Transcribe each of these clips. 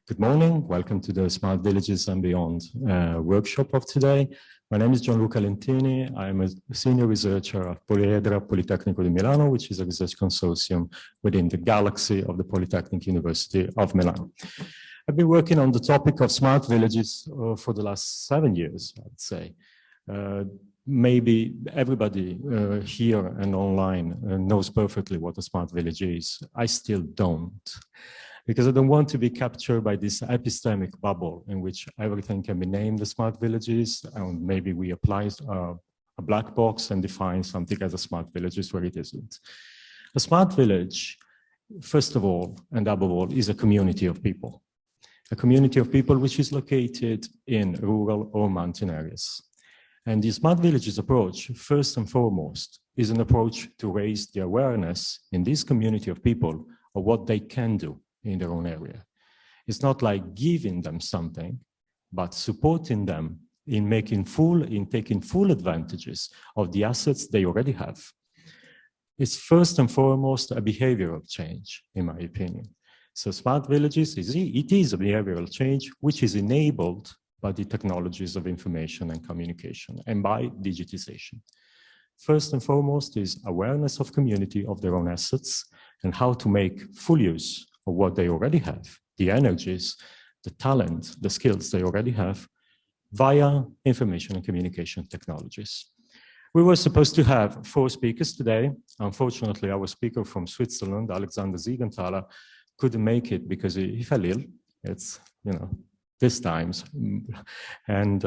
Good morning. Welcome to the Smart Villages and Beyond workshop of today. My name is Gianluca Lentini. I'm a senior researcher at Poliedra, Politecnico di Milano, which is a research consortium within the galaxy of the Politecnico University of Milan. I've been working on the topic of smart villages for the last 7 years, I'd say. Maybe everybody here and online knows perfectly what a smart village is. I still don't, because I don't want to be captured by this epistemic bubble in which everything can be named as smart villages, and maybe we apply a black box and define something as a smart village where it isn't. A smart village, first of all, and above all, is a community of people. A community of people which is located in rural or mountain areas. And the Smart Villages approach, first and foremost, is an approach to raise the awareness in this community of people of what they can do in their own area. It's not like giving them something, but supporting them in taking full advantages of the assets they already have. It's first and foremost a behavioral change, in my opinion. So Smart Villages, it is a behavioral change which is enabled by the technologies of information and communication and by digitization. First and foremost is awareness of community of their own assets and how to make full use of what they already have, the energies, the talent, the skills they already have via information and communication technologies. We were supposed to have 4 speakers today. Unfortunately, our speaker from Switzerland, Alexander Siegenthaler, couldn't make it because he fell ill. It's, this times, and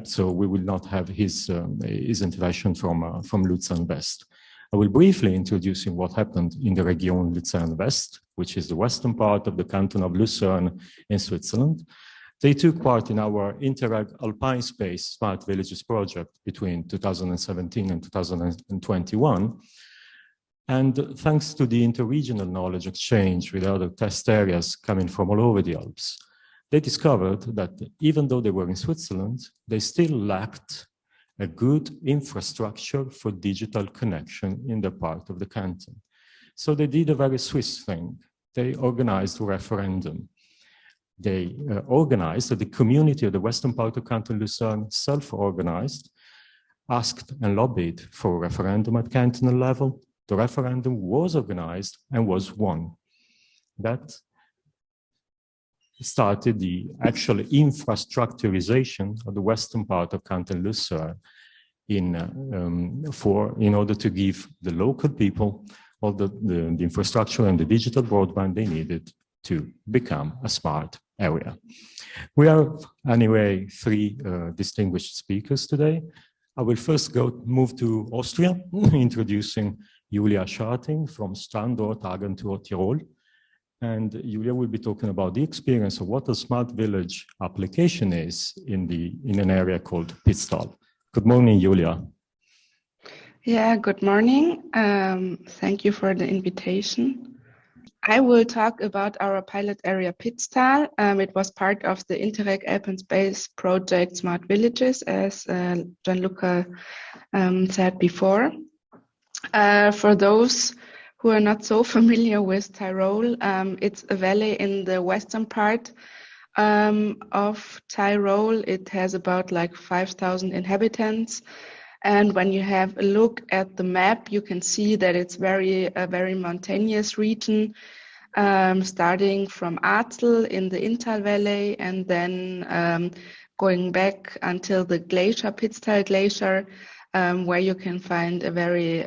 so we will not have his intervention from Luzern West. I will briefly introduce him what happened in the region Luzern West, which is the western part of the canton of Lucerne in Switzerland. They took part in our Interreg Alpine Space Smart Villages project between 2017 and 2021. And thanks to the interregional knowledge exchange with other test areas coming from all over the Alps, they discovered that even though they were in Switzerland, they still lacked a good infrastructure for digital connection in the part of the canton. So they did a very Swiss thing. They organized a referendum. They organized, the community of the western part of Canton Lucerne self-organized, asked and lobbied for a referendum at cantonal level. The referendum was organized and was won. That started the actual infrastructurization of the western part of Canton Lucerne in order to give the local people all the infrastructure and the digital broadband they needed to become a smart area. We have anyway 3 distinguished speakers today. I will first move to Austria, introducing Julia Scharting from Standortagentur Tirol. And Julia will be talking about the experience of what a smart village application is in an area called Pitztal. Good morning, Julia. Yeah, good morning. Thank you for the invitation. I will talk about our pilot area Pitztal. It was part of the Interreg Alpine Space project Smart Villages, as Gianluca said before. For those who are not so familiar with Tyrol, it's a valley in the western part of Tyrol. It has about like 5,000 inhabitants. And when you have a look at the map, you can see that it's a very mountainous region, starting from Arzl in the Inntal Valley and then going back until the glacier, Pitztal Glacier, where you can find a very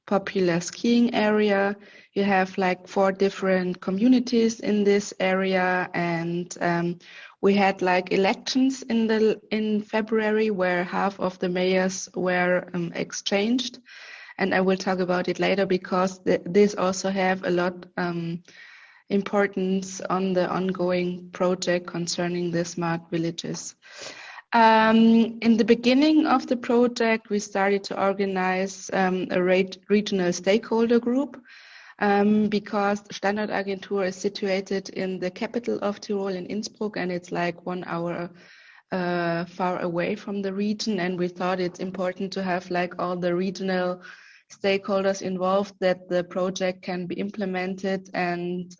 popular skiing area. You have like 4 different communities in this area, and we had like elections in February where half of the mayors were exchanged, and I will talk about it later because this also have a lot importance on the ongoing project concerning the smart villages. In the beginning of the project, we started to organize a regional stakeholder group because Standortagentur is situated in the capital of Tirol in Innsbruck, and it's like 1 hour far away from the region. And we thought it's important to have like all the regional stakeholders involved, that the project can be implemented and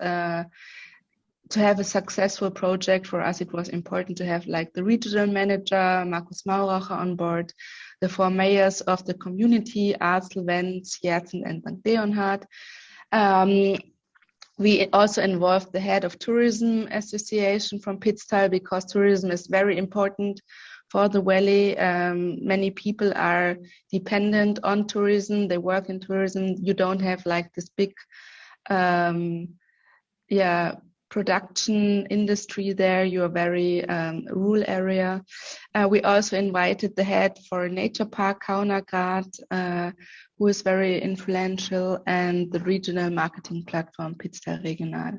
to have a successful project, for us it was important to have like the regional manager, Markus Mauracher, on board, the 4 mayors of the community, Arzl, Wenz, Jerzen, and St. Leonhard. We also involved the head of tourism association from Pitztal, because tourism is very important for the valley. Many people are dependent on tourism. They work in tourism. You don't have like this big, production industry there. You're a very rural area. We also invited the head for nature park, Kaunergrad, who is very influential, and the regional marketing platform, Pitztal Regional.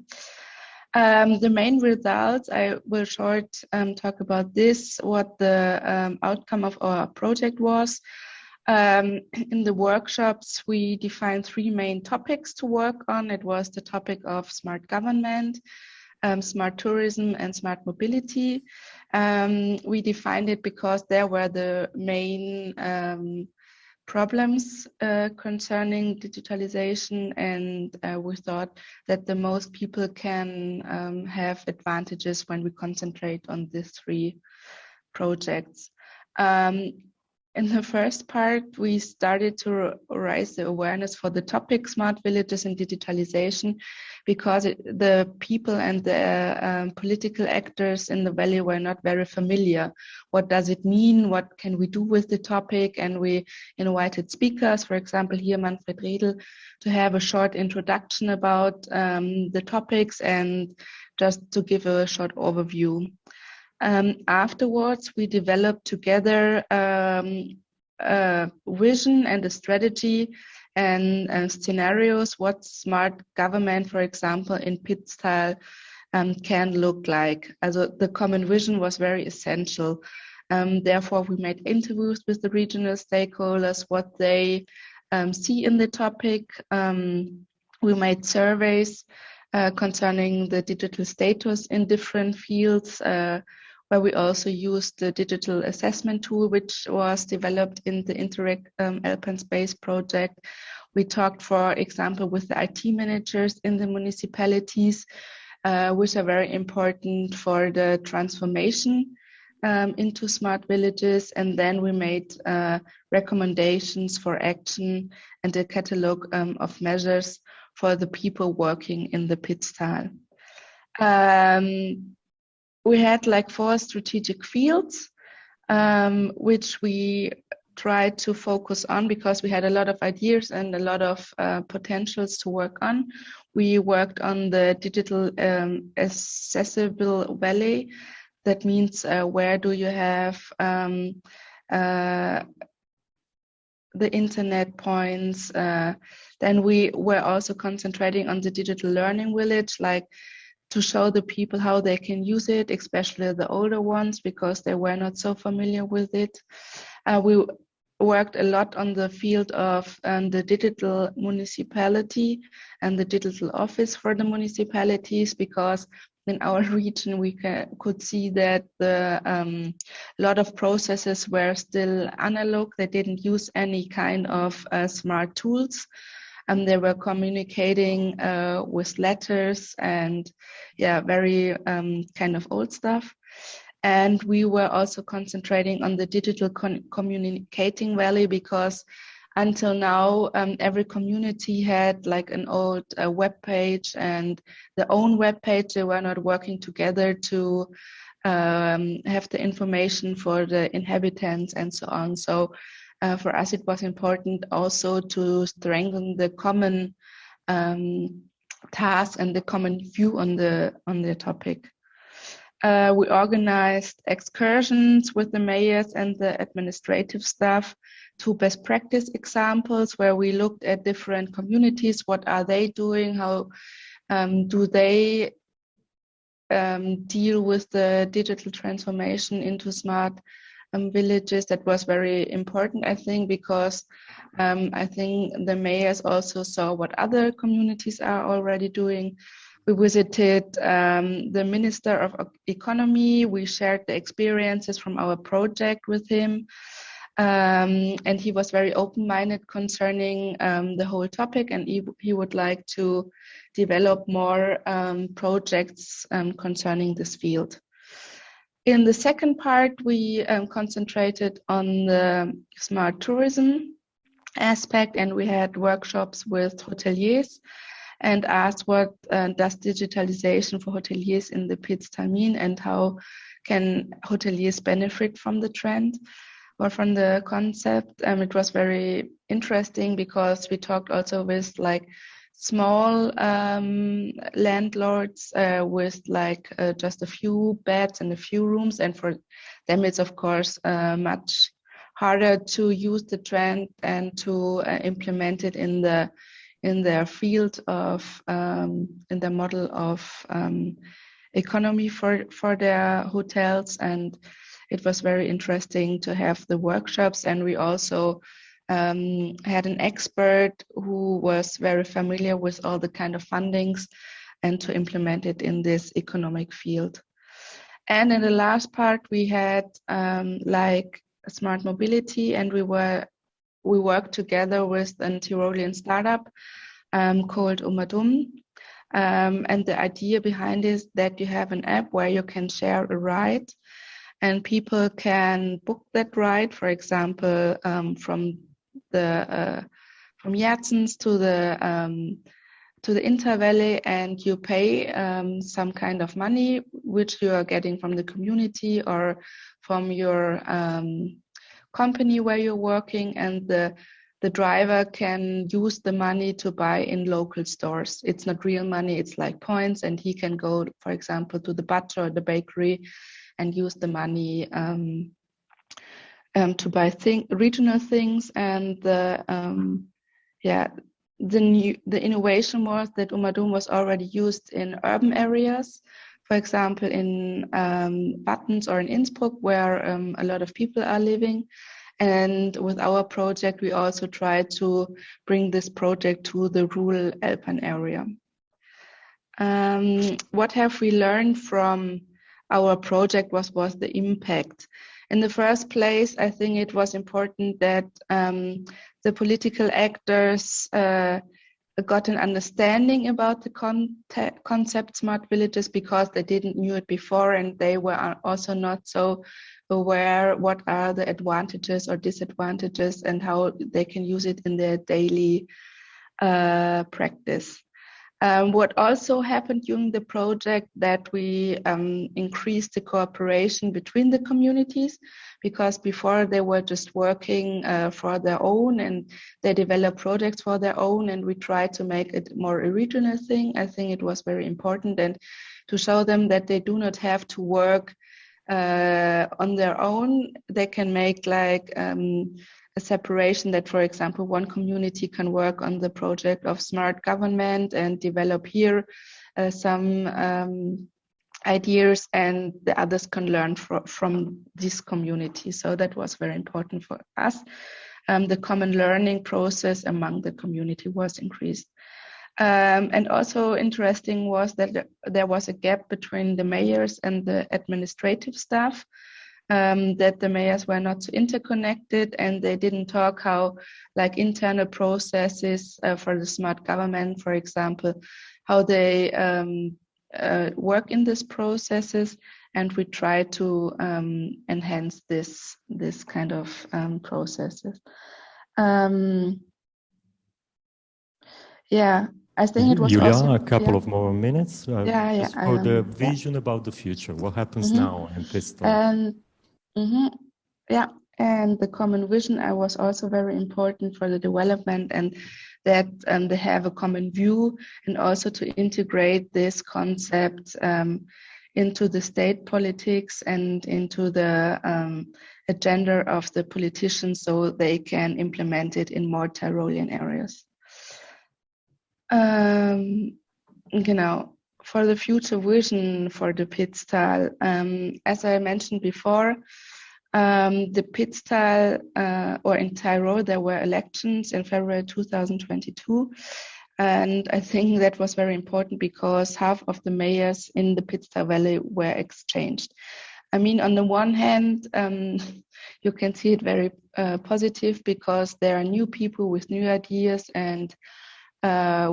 The main results, I will talk about this, what the outcome of our project was. In the workshops, we defined 3 main topics to work on. It was the topic of smart government, smart tourism, and smart mobility. We defined it because there were the main problems concerning digitalization, and we thought that the most people can have advantages when we concentrate on these 3 projects. In the first part, we started to raise the awareness for the topic smart villages and digitalization, because the people and the political actors in the valley were not very familiar. What does it mean? What can we do with the topic? And we invited speakers, for example, here Manfred Redl, to have a short introduction about the topics and just to give a short overview. Afterwards, we developed together a vision and a strategy and scenarios what smart government, for example, in Pitztal can look like. Also, the common vision was very essential. Therefore, we made interviews with the regional stakeholders, what they see in the topic. We made surveys concerning the digital status in different fields, where we also used the digital assessment tool, which was developed in the Interreg Alpine Space project. We talked, for example, with the IT managers in the municipalities, which are very important for the transformation into smart villages. And then we made recommendations for action and a catalog of measures for the people working in the Pitztal. We had like 4 strategic fields, which we tried to focus on because we had a lot of ideas and a lot of potentials to work on. We worked on the digital accessible valley. That means where do you have the internet points. Then we were also concentrating on the digital learning village, like to show the people how they can use it, especially the older ones, because they were not so familiar with it. We worked a lot on the field of the digital municipality and the digital office for the municipalities, because in our region we could see that the lot of processes were still analog. They didn't use any kind of smart tools. They were communicating with letters and very kind of old stuff. And we were also concentrating on the digital communicating valley, because until now every community had like an old web page and their own web page. They were not working together to have the information for the inhabitants and so on. So for us, it was important also to strengthen the common task and the common view on the topic. We organized excursions with the mayors and the administrative staff to best practice examples, where we looked at different communities. What are they doing? How do they deal with the digital transformation into smart villages? That was very important, I think, because I think the mayors also saw what other communities are already doing. We visited the Minister of Economy. We shared the experiences from our project with him. And he was very open-minded concerning the whole topic, and he would like to develop more projects concerning this field. In the second part, we concentrated on the smart tourism aspect, and we had workshops with hoteliers and asked what does digitalization for hoteliers in the Pitztal mean, and how can hoteliers benefit from the trend or from the concept. It was very interesting because we talked also with like small landlords with like just a few beds and a few rooms, and for them it's of course much harder to use the trend and to implement it in their field of in the model of economy for their hotels. And it was very interesting to have the workshops, and we also had an expert who was very familiar with all the kind of fundings and to implement it in this economic field. And in the last part, we had like smart mobility, and we worked together with a Tyrolean startup called Umadum. And the idea behind is that you have an app where you can share a ride, and people can book that ride, for example, from Jertsens to the Intervalley, and you pay some kind of money which you are getting from the community or from your company where you're working, and the driver can use the money to buy in local stores. It's not real money, it's like points, and he can go, for example, to the butcher or the bakery and use the money to buy regional things. And the innovation was that Umadum was already used in urban areas, for example in Wattens or in Innsbruck, where a lot of people are living. And with our project, we also try to bring this project to the rural Alpine area. What have we learned from our project was the impact. In the first place, I think it was important that the political actors got an understanding about the concept smart villages, because they didn't knew it before, and they were also not so aware what are the advantages or disadvantages and how they can use it in their daily practice. What also happened during the project, that we increased the cooperation between the communities, because before they were just working for their own, and they developed projects for their own, and we tried to make it more a regional thing. I think it was very important, and to show them that they do not have to work on their own. They can make like a separation, that, for example, one community can work on the project of smart government and develop here some ideas, and the others can learn from this community. So that was very important for us. The common learning process among the community was increased. And also interesting was that there was a gap between the mayors and the administrative staff, that the mayors were not so interconnected, and they didn't talk how like internal processes for the smart government, for example, how they work in these processes, and we try to enhance this kind of processes. Yeah, I think it was Julia, also a couple of more minutes. Just for the vision about the future, what happens now in Pitztal? And and the common vision was also very important for the development, and that they have a common view, and also to integrate this concept into the state politics and into the agenda of the politicians, so they can implement it in more Tyrolean areas. For the future vision for the Pitztal, as I mentioned before, the Pitztal, or in Tyrol, there were elections in February 2022. And I think that was very important, because half of the mayors in the Pitztal Valley were exchanged. I mean, on the one hand, you can see it very positive because there are new people with new ideas and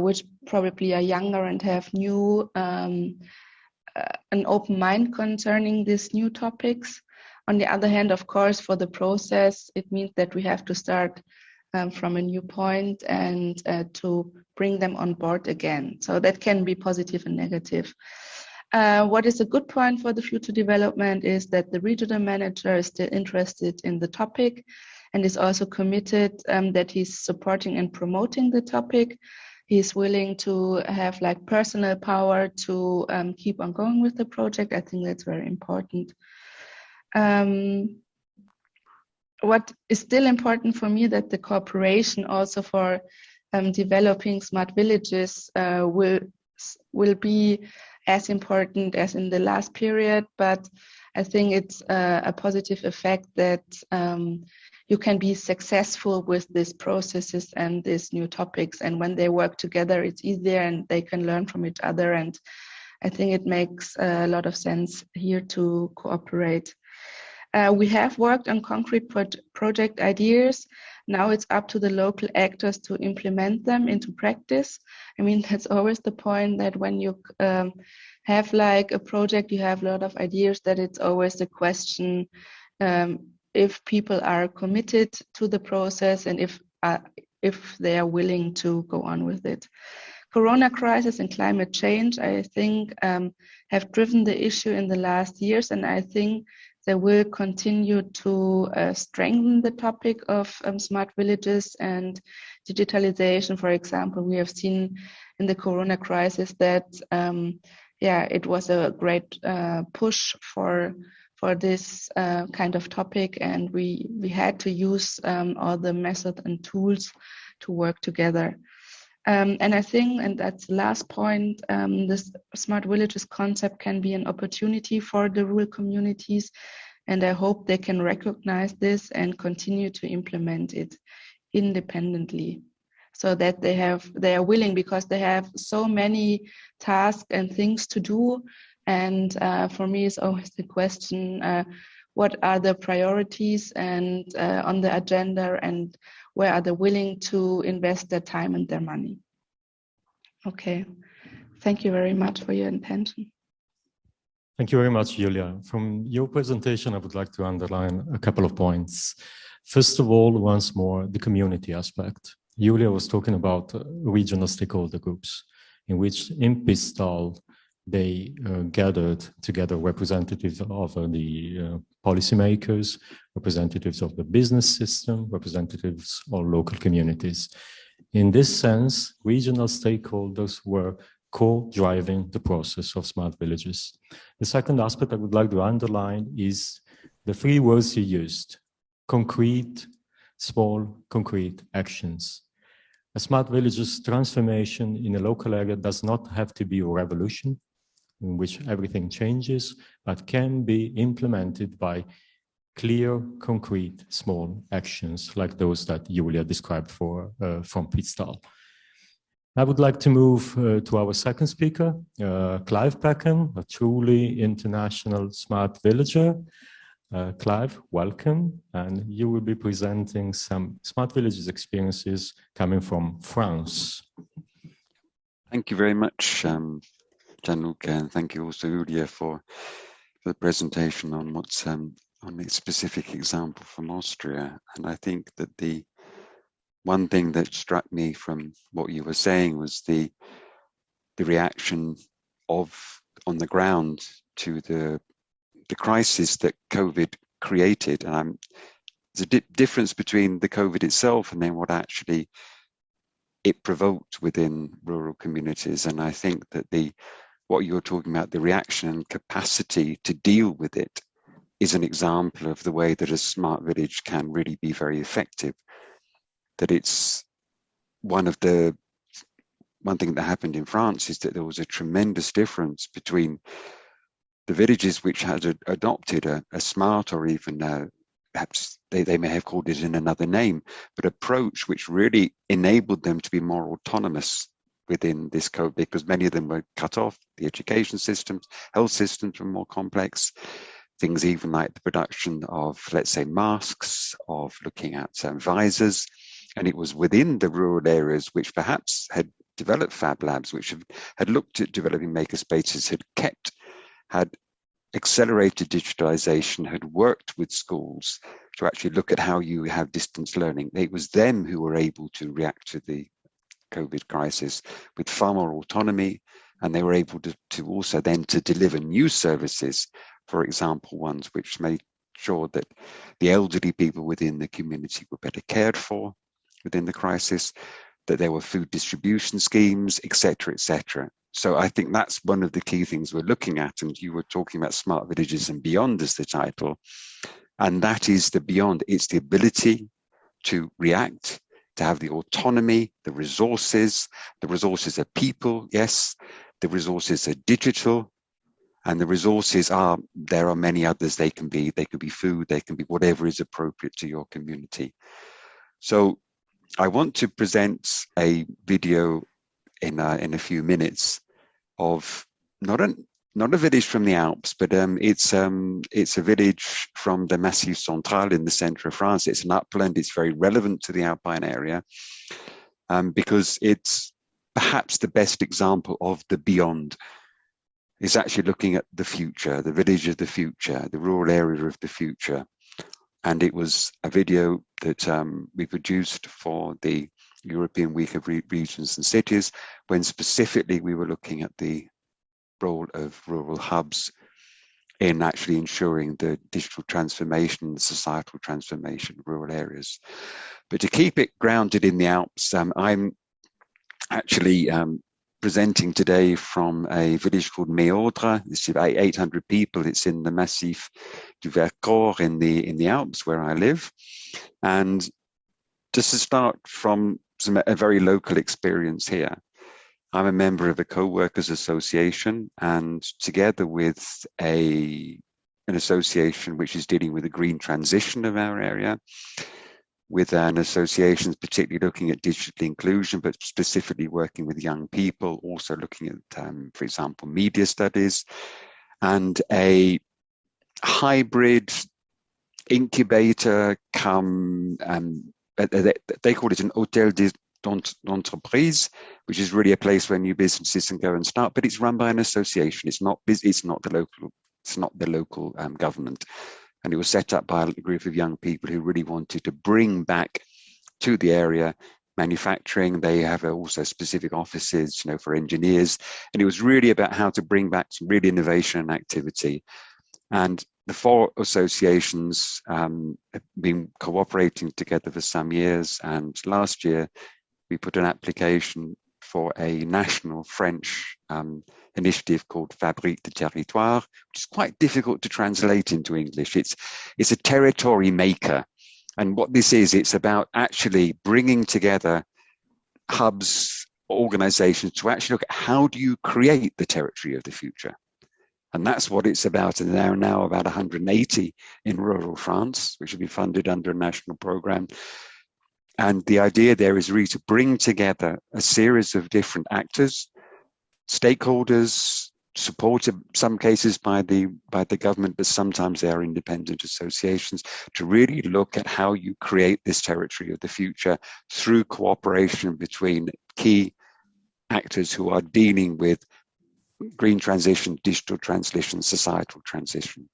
which probably are younger and have new an open mind concerning these new topics. On the other hand, of course, for the process, it means that we have to start from a new point and to bring them on board again. So that can be positive and negative. What is a good point for the future development is that the regional manager is still interested in the topic and is also committed that he's supporting and promoting the topic. He's willing to have like personal power to keep on going with the project. I think that's very important. What is still important for me that the cooperation also for developing smart villages will be as important as in the last period, but I think it's a positive effect that you can be successful with these processes and these new topics, and when they work together it's easier and they can learn from each other, and I think it makes a lot of sense here to cooperate. We have worked on concrete project ideas. Now it's up to the local actors to implement them into practice. I mean, that's always the point that when you have like a project, you have a lot of ideas, that it's always the question if people are committed to the process and if they are willing to go on with it. Corona crisis and climate change, I think, have driven the issue in the last years, and I think they will continue to strengthen the topic of smart villages and digitalization. For example, we have seen in the Corona crisis that it was a great push for this kind of topic, and we had to use all the methods and tools to work together. And I think, and that's the last point, this smart villages concept can be an opportunity for the rural communities, and I hope they can recognize this and continue to implement it independently, so that they are willing, because they have so many tasks and things to do. And for me, it's always the question, what are the priorities and on the agenda, and where are they willing to invest their time and their money? Okay, thank you very much for your attention. Thank you very much, Julia. From your presentation, I would like to underline a couple of points. First of all, once more, the community aspect. Julia was talking about regional stakeholder groups, in which in Pistal, they gathered together representatives of the policymakers, representatives of the business system, representatives of local communities. In this sense, regional stakeholders were co-driving the process of smart villages. The second aspect I would like to underline is the three words you used: concrete, small, concrete actions. A smart village's transformation in a local area does not have to be a revolution in which everything changes, but can be implemented by clear, concrete, small actions like those that Julia described from Pistal. I would like to move to our second speaker, Clive Beckham, a truly international smart villager. Clive, welcome, and you will be presenting some smart villages experiences coming from France. Thank you very much, Gianluca, and thank you also, Julia, for the presentation on what's on a specific example from Austria. And I think that the one thing that struck me from what you were saying was the reaction on the ground to the crisis that COVID created. And there's a difference between the COVID itself and then what actually it provoked within rural communities. And I think that what you're talking about, the reaction and capacity to deal with it, is an example of the way that a smart village can really be very effective. That it's one thing that happened in France is that there was a tremendous difference between the villages which had adopted a smart, or even perhaps they may have called it in another name, but approach which really enabled them to be more autonomous within this code, because many of them were cut off. The education systems, health systems were more complex. things even like the production of, let's say, masks, of looking at visors. And it was within the rural areas which perhaps had developed Fab Labs, which had looked at developing makerspaces, had accelerated digitalization, had worked with schools to actually look at how you have distance learning. It was them who were able to react to the COVID crisis with far more autonomy, and they were able to also then to deliver new services, for example, ones which made sure that the elderly people within the community were better cared for within the crisis, that there were food distribution schemes, etc., etc. So I think that's one of the key things we're looking at. And you were talking about smart villages and beyond as the title. And that is the beyond. It's the ability to react, to have the autonomy, the resources. The resources are people, yes. The resources are digital. And the resources are, there are many others. They could be food, they can be whatever is appropriate to your community. So I want to present a video in a few minutes of not a village from the Alps, but it's a village from the Massif Central in the center of France. It's an upland. It's very relevant to the Alpine area because it's perhaps the best example of the beyond. It's actually looking at the future, the village of the future, the rural area of the future. And it was a video that we produced for the European Week of Regions and Cities, when specifically we were looking at the role of rural hubs in actually ensuring the digital transformation, the societal transformation of rural areas. But to keep it grounded in the Alps, I'm actually presenting today from a village called Nièvre. It's about 800 people. It's in the Massif du Vercors in the Alps where I live. And just to start from a very local experience here, I'm a member of a co-workers association, and together with an association which is dealing with the green transition of our area, with an association particularly looking at digital inclusion, but specifically working with young people, also looking at, for example, media studies, and a hybrid incubator come, they call it an hôtel d'entreprise, which is really a place where new businesses can go and start, but it's run by an association. It's not the local government. And it was set up by a group of young people who really wanted to bring back to the area manufacturing. They have also specific offices, for engineers. And it was really about how to bring back some real innovation and activity. And the four associations have been cooperating together for some years. And last year, we put an application for a national French initiative called Fabrique de Territoire, which is quite difficult to translate into English. It's a territory maker. And what this is, it's about actually bringing together hubs, organizations to actually look at how do you create the territory of the future. And that's what it's about. And there are now about 180 in rural France, which will be funded under a national program. And the idea there is really to bring together a series of different actors, stakeholders, supported in some cases by the government, but sometimes they are independent associations, to really look at how you create this territory of the future through cooperation between key actors who are dealing with green transition, digital transition, societal transition.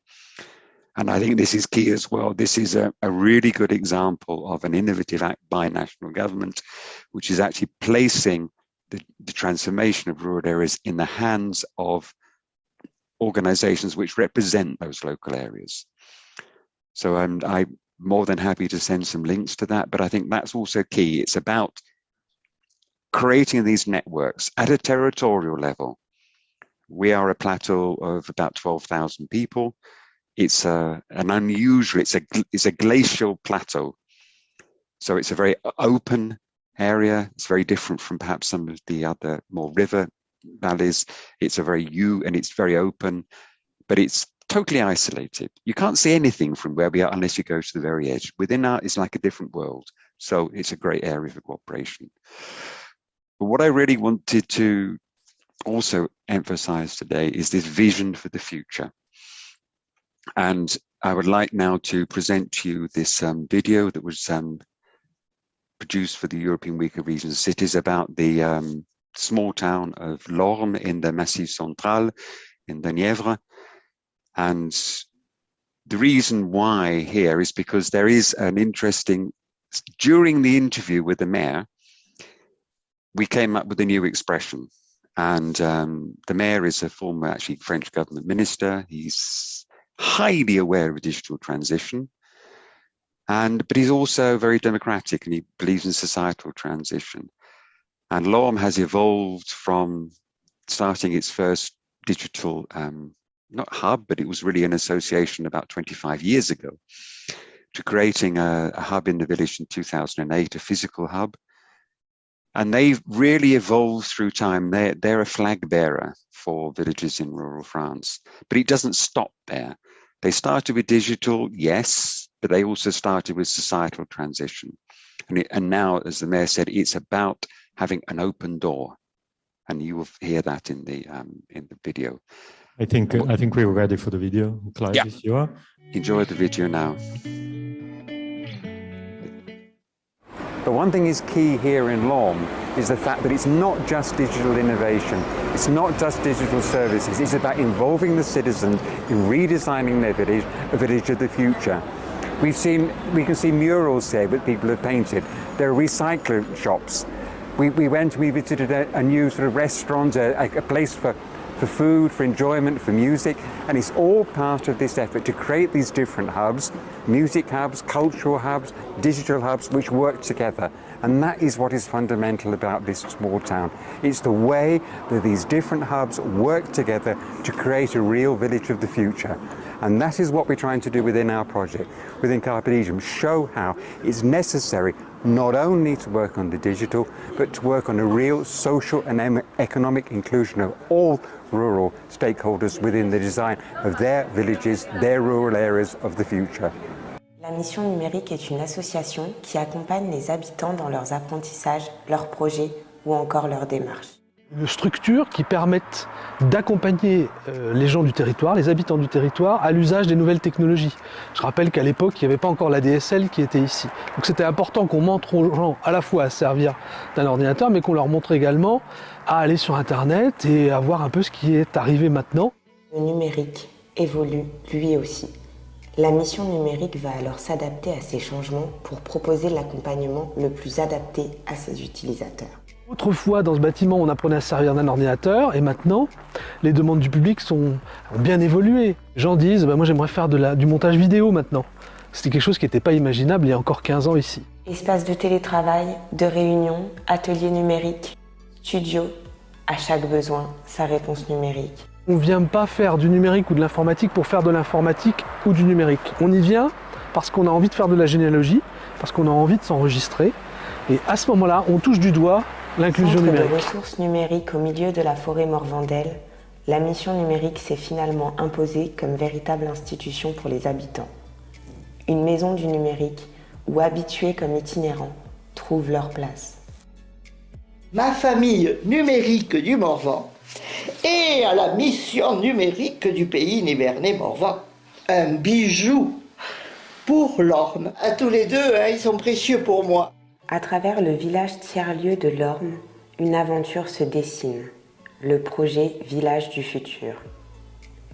And I think this is key as well. This is a really good example of an innovative act by national government, which is actually placing the transformation of rural areas in the hands of organizations which represent those local areas. So I'm more than happy to send some links to that, but I think that's also key. It's about creating these networks at a territorial level. We are a plateau of about 12,000 people. It's an unusual, it's a glacial plateau. So it's a very open area. It's very different from perhaps some of the other more river valleys. It's and it's very open, but it's totally isolated. You can't see anything from where we are unless you go to the very edge. Within it's like a different world. So it's a great area for cooperation. But what I really wanted to also emphasize today is this vision for the future. And I would like now to present to you this video that was produced for the European Week of Regions and Cities about the small town of Lorme in the Massif Central in the Nièvre. And the reason why here is because there is an interesting, during the interview with the mayor, we came up with a new expression. And the mayor is a former, actually, French government minister. He's highly aware of digital transition, but he's also very democratic, and he believes in societal transition. And Lorme has evolved from starting its first digital, not hub, but it was really an association about 25 years ago, to creating a hub in the village in 2008, a physical hub. And they've really evolved through time. They're a flag bearer for villages in rural France, but it doesn't stop there. They started with digital, yes, but they also started with societal transition. And now, as the mayor said, it's about having an open door. And you will hear that in the video. I think we're ready for the video, Clive, yeah. If you are. Enjoy the video now. The one thing is key here in Lorme is the fact that it's not just digital innovation, it's not just digital services, it's about involving the citizens in redesigning their village, a village of the future. We can see murals here that people have painted. There are recycler shops. We visited a new sort of restaurant, a place for food, for enjoyment, for music, and it's all part of this effort to create these different hubs, music hubs, cultural hubs, digital hubs, which work together. And that is what is fundamental about this small town. It's the way that these different hubs work together to create a real village of the future. And that is what we're trying to do within our project, within Carpe Diem, show how it's necessary not only to work on the digital, but to work on a real social and economic inclusion of all rural stakeholders within the design of their villages, their rural areas of the future. La Mission Numérique est une association qui accompagne les habitants dans leurs apprentissages, leurs projets ou encore leurs démarches. Une structure qui permette d'accompagner les gens du territoire, les habitants du territoire, à l'usage des nouvelles technologies. Je rappelle qu'à l'époque, il n'y avait pas encore la DSL qui était ici. Donc c'était important qu'on montre aux gens à la fois à se servir d'un ordinateur, mais qu'on leur montre également à aller sur Internet et à voir un peu ce qui est arrivé maintenant. Le numérique évolue lui aussi. La mission numérique va alors s'adapter à ces changements pour proposer l'accompagnement le plus adapté à ses utilisateurs. Autrefois, dans ce bâtiment, on apprenait à se servir d'un ordinateur et maintenant, les demandes du public ont bien évolué. Les gens disent moi j'aimerais faire du montage vidéo maintenant. C'était quelque chose qui n'était pas imaginable il y a encore 15 ans ici. Espace de télétravail, de réunion, atelier numérique, studio, à chaque besoin, sa réponse numérique. On ne vient pas faire du numérique ou de l'informatique pour faire de l'informatique ou du numérique. On y vient parce qu'on a envie de faire de la généalogie, parce qu'on a envie de s'enregistrer. Et à ce moment-là, on touche du doigt l'inclusion numérique. Centre de ressources numériques au milieu de la forêt Morvandelle, la mission numérique s'est finalement imposée comme véritable institution pour les habitants. Une maison du numérique où habitués comme itinérants trouvent leur place. Ma famille numérique du Morvan et à la mission numérique du pays Nivernais-Morvan. Un bijou pour Lorme. À tous les deux, ils sont précieux pour moi. À travers le village tiers-lieu de Lorme, une aventure se dessine, le projet Village du futur.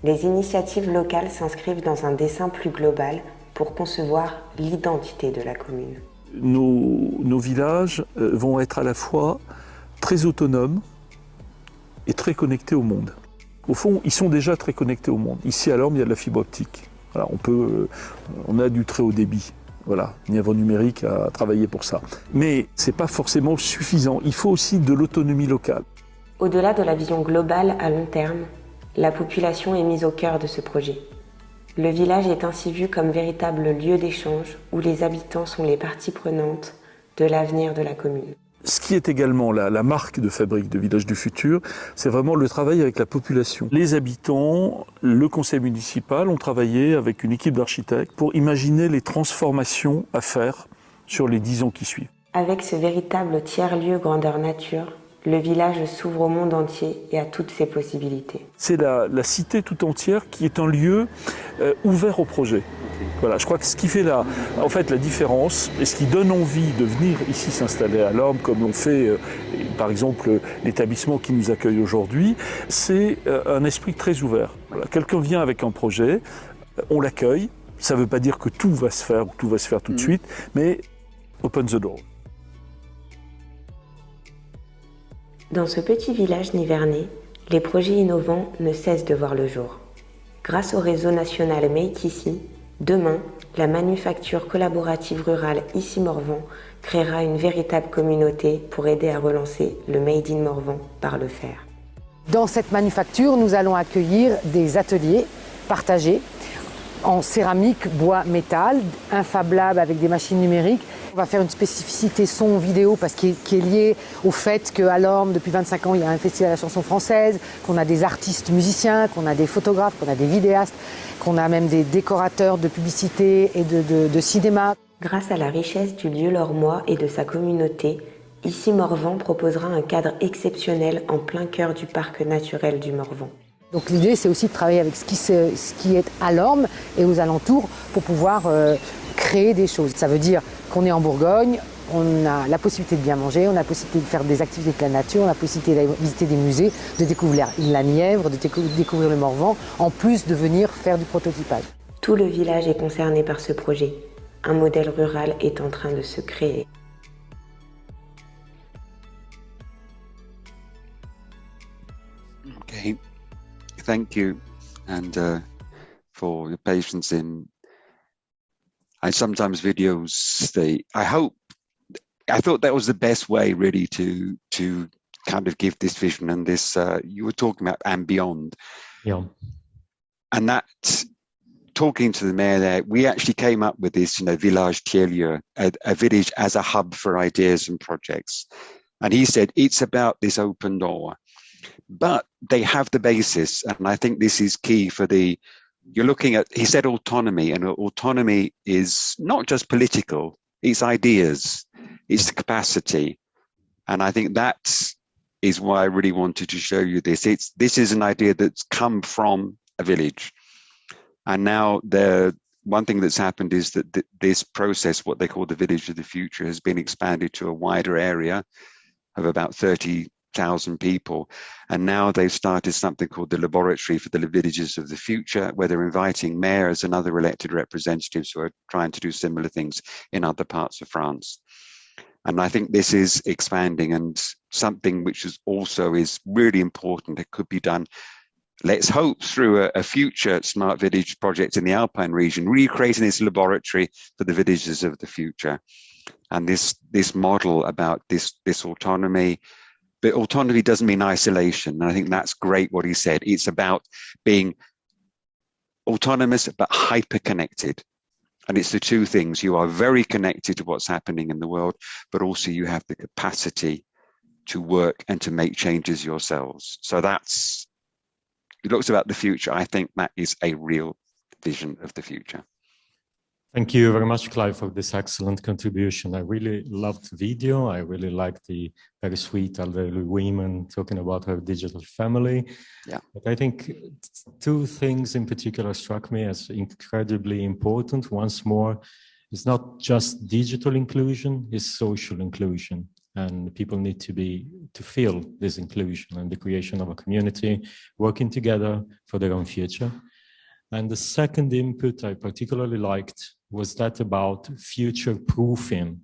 Les initiatives locales s'inscrivent dans un dessin plus global pour concevoir l'identité de la commune. Nos villages vont être à la fois très autonomes et très connectés au monde. Au fond, ils sont déjà très connectés au monde. Ici à Lorme, il y a de la fibre optique. Voilà, on a du très haut débit. Voilà, Nièvre Numérique a travaillé pour ça. Mais ce n'est pas forcément suffisant. Il faut aussi de l'autonomie locale. Au-delà de la vision globale à long terme, la population est mise au cœur de ce projet. Le village est ainsi vu comme véritable lieu d'échange où les habitants sont les parties prenantes de l'avenir de la commune. Ce qui est également la marque de fabrique de Village du Futur, c'est vraiment le travail avec la population. Les habitants, le conseil municipal ont travaillé avec une équipe d'architectes pour imaginer les transformations à faire sur les 10 ans qui suivent. Avec ce véritable tiers-lieu grandeur nature, Le village s'ouvre au monde entier et à toutes ses possibilités. C'est la cité tout entière qui est un lieu ouvert au projet. Voilà, je crois que ce qui fait en fait la différence et ce qui donne envie de venir ici s'installer à l'Orme, comme l'ont fait par exemple l'établissement qui nous accueille aujourd'hui, c'est un esprit très ouvert. Voilà, quelqu'un vient avec un projet, on l'accueille, ça ne veut pas dire que tout va se faire ou tout va se faire tout de suite, mais open the door. Dans ce petit village nivernais, les projets innovants ne cessent de voir le jour. Grâce au réseau national Make Ici, demain, la manufacture collaborative rurale Ici Morvan créera une véritable communauté pour aider à relancer le Made in Morvan par le fer. Dans cette manufacture, nous allons accueillir des ateliers partagés en céramique, bois, métal, un Fab Lab avec des machines numériques. On va faire une spécificité son vidéo parce qui est liée au fait qu'à l'Orme, depuis 25 ans, il y a un festival de la chanson française, qu'on a des artistes musiciens, qu'on a des photographes, qu'on a des vidéastes, qu'on a même des décorateurs de publicité et de cinéma. Grâce à la richesse du lieu lormois et de sa communauté, Ici Morvan proposera un cadre exceptionnel en plein cœur du parc naturel du Morvan. Donc l'idée, c'est aussi de travailler avec ce qui est à l'Orme et aux alentours pour pouvoir créer des choses. Ça veut dire qu'on est en Bourgogne, on a la possibilité de bien manger, on a la possibilité de faire des activités avec la nature, on a la possibilité d'aller visiter des musées, de découvrir la Nièvre, de découvrir le Morvan, en plus de venir faire du prototypage. Tout le village est concerné par ce projet. Un modèle rural est en train de se créer. Okay. Thank you, and for your patience in. I sometimes videos I thought that was the best way really to kind of give this vision and this. You were talking about and beyond. Yeah. And that talking to the mayor there, we actually came up with this, Village Tiers, a village as a hub for ideas and projects. And he said it's about this open door. But they have the basis, and I think this is key for you're looking at, he said autonomy, and autonomy is not just political, it's ideas, it's the capacity. And I think that is why I really wanted to show you this. This is an idea that's come from a village. And now one thing that's happened is that this process, what they call the Village of the Future, has been expanded to a wider area of about 30,000 people. And now they've started something called the Laboratory for the Villages of the Future, where they're inviting mayors and other elected representatives who are trying to do similar things in other parts of France. And I think this is expanding, and something which is really important. It could be done, let's hope, through a future smart village project in the Alpine region, recreating this laboratory for the villages of the future. And this model about this autonomy. But autonomy doesn't mean isolation. And I think that's great what he said. It's about being autonomous but hyper-connected. And it's the two things. You are very connected to what's happening in the world, but also you have the capacity to work and to make changes yourselves. So it looks about the future. I think that is a real vision of the future. Thank you very much, Clive, for this excellent contribution. I really loved the video. I really liked the very sweet elderly woman talking about her digital family. Yeah. But I think two things in particular struck me as incredibly important. Once more, it's not just digital inclusion, it's social inclusion. And people need to feel this inclusion and the creation of a community working together for their own future. And the second input I particularly liked was that about future-proofing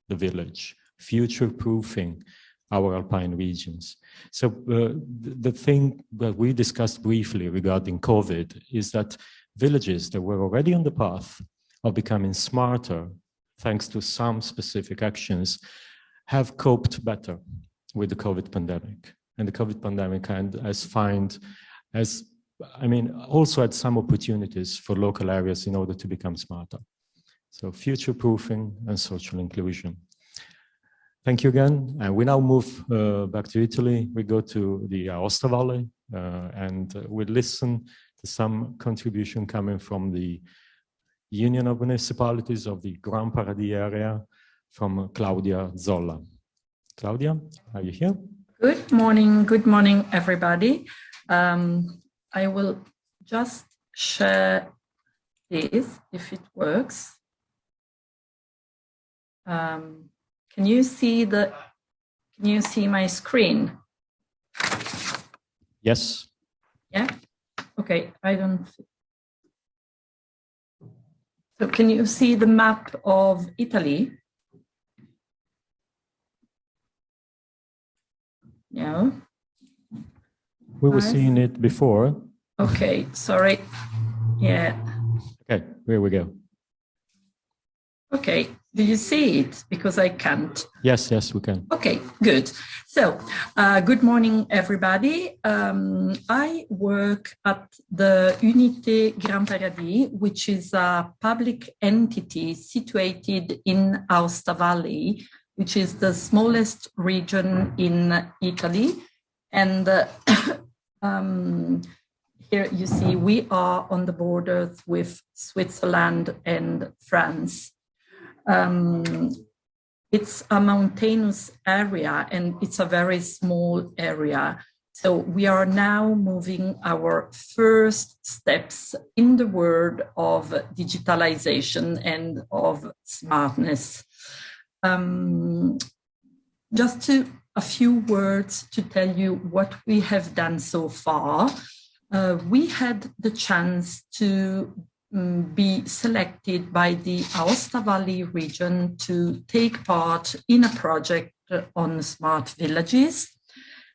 the village, future-proofing our alpine regions. So the thing that we discussed briefly regarding COVID is that villages that were already on the path of becoming smarter, thanks to some specific actions, have coped better with the COVID pandemic. And the COVID pandemic also had some opportunities for local areas in order to become smarter. So future-proofing and social inclusion. Thank you again. And we now move back to Italy. We go to the Aosta Valley and we listen to some contribution coming from the Union of Municipalities of the Grand Paradis area from Claudia Zolla. Claudia, are you here? Good morning, everybody. I will just share this, if it works. Can you see my screen? Yes. Yeah. Okay. I don't. So can you see the map of Italy? Yeah. We were seeing it before. Okay, sorry. Yeah. Okay, here we go. Okay, do you see it? Because I can't. Yes, we can. Okay, good. So, good morning, everybody. I work at the Unités Grand Paradis, which is a public entity situated in Aosta Valley, which is the smallest region in Italy. And here you see we are on the borders with Switzerland and France. It's a mountainous area and it's a very small area. So we are now moving our first steps in the world of digitalization and of smartness. Just a few words to tell you what we have done so far. We had the chance to be selected by the Aosta Valley region to take part in a project on smart villages.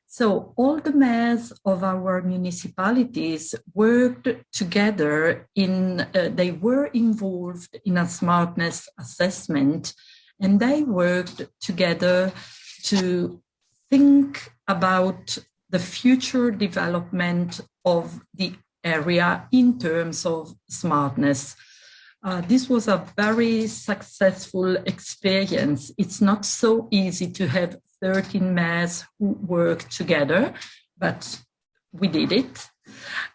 So all the mayors of our municipalities worked together they were involved in a smartness assessment, and they worked together to think about the future development of the area in terms of smartness. This was a very successful experience. It's not so easy to have 13 mayors who work together, but we did it.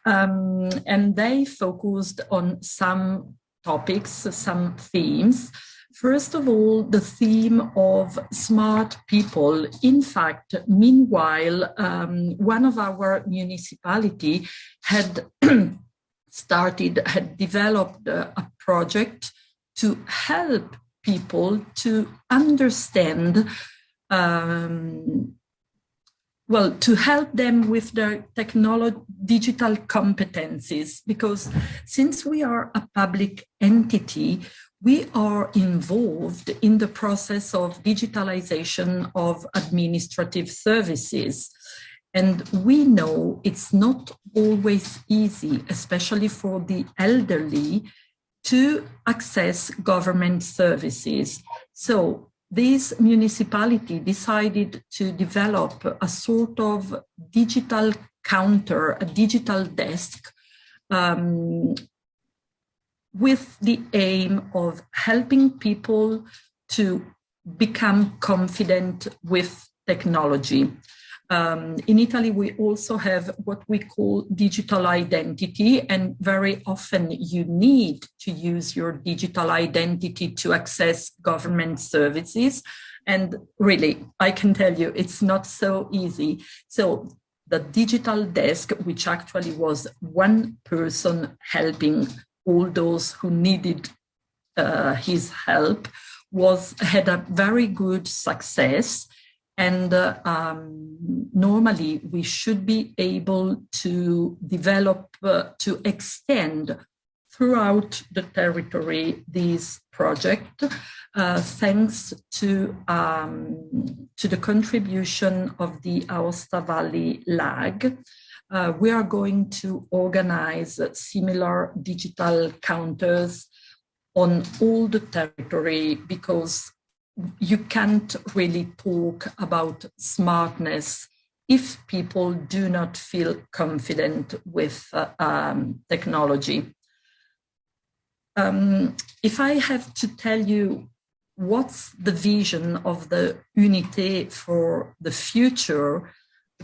And they focused on some topics, some themes. First of all, the theme of smart people. In fact, meanwhile, one of our municipality had developed a project to help people to understand, to help them with their digital competencies, because since we are a public entity, we are involved in the process of digitalization of administrative services. And we know it's not always easy, especially for the elderly, to access government services. So this municipality decided to develop a sort of digital counter, a digital desk, with the aim of helping people to become confident with technology. In Italy, we also have what we call digital identity, and very often you need to use your digital identity to access government services. And really, I can tell you, it's not so easy. So the digital desk, which actually was one person helping all those who needed his help, had a very good success. And normally we should be able to develop, to extend throughout the territory this project, thanks to the contribution of the Aosta Valley LAG. We are going to organize similar digital counters on all the territory, because you can't really talk about smartness if people do not feel confident with technology. If I have to tell you what's the vision of the Unités for the future,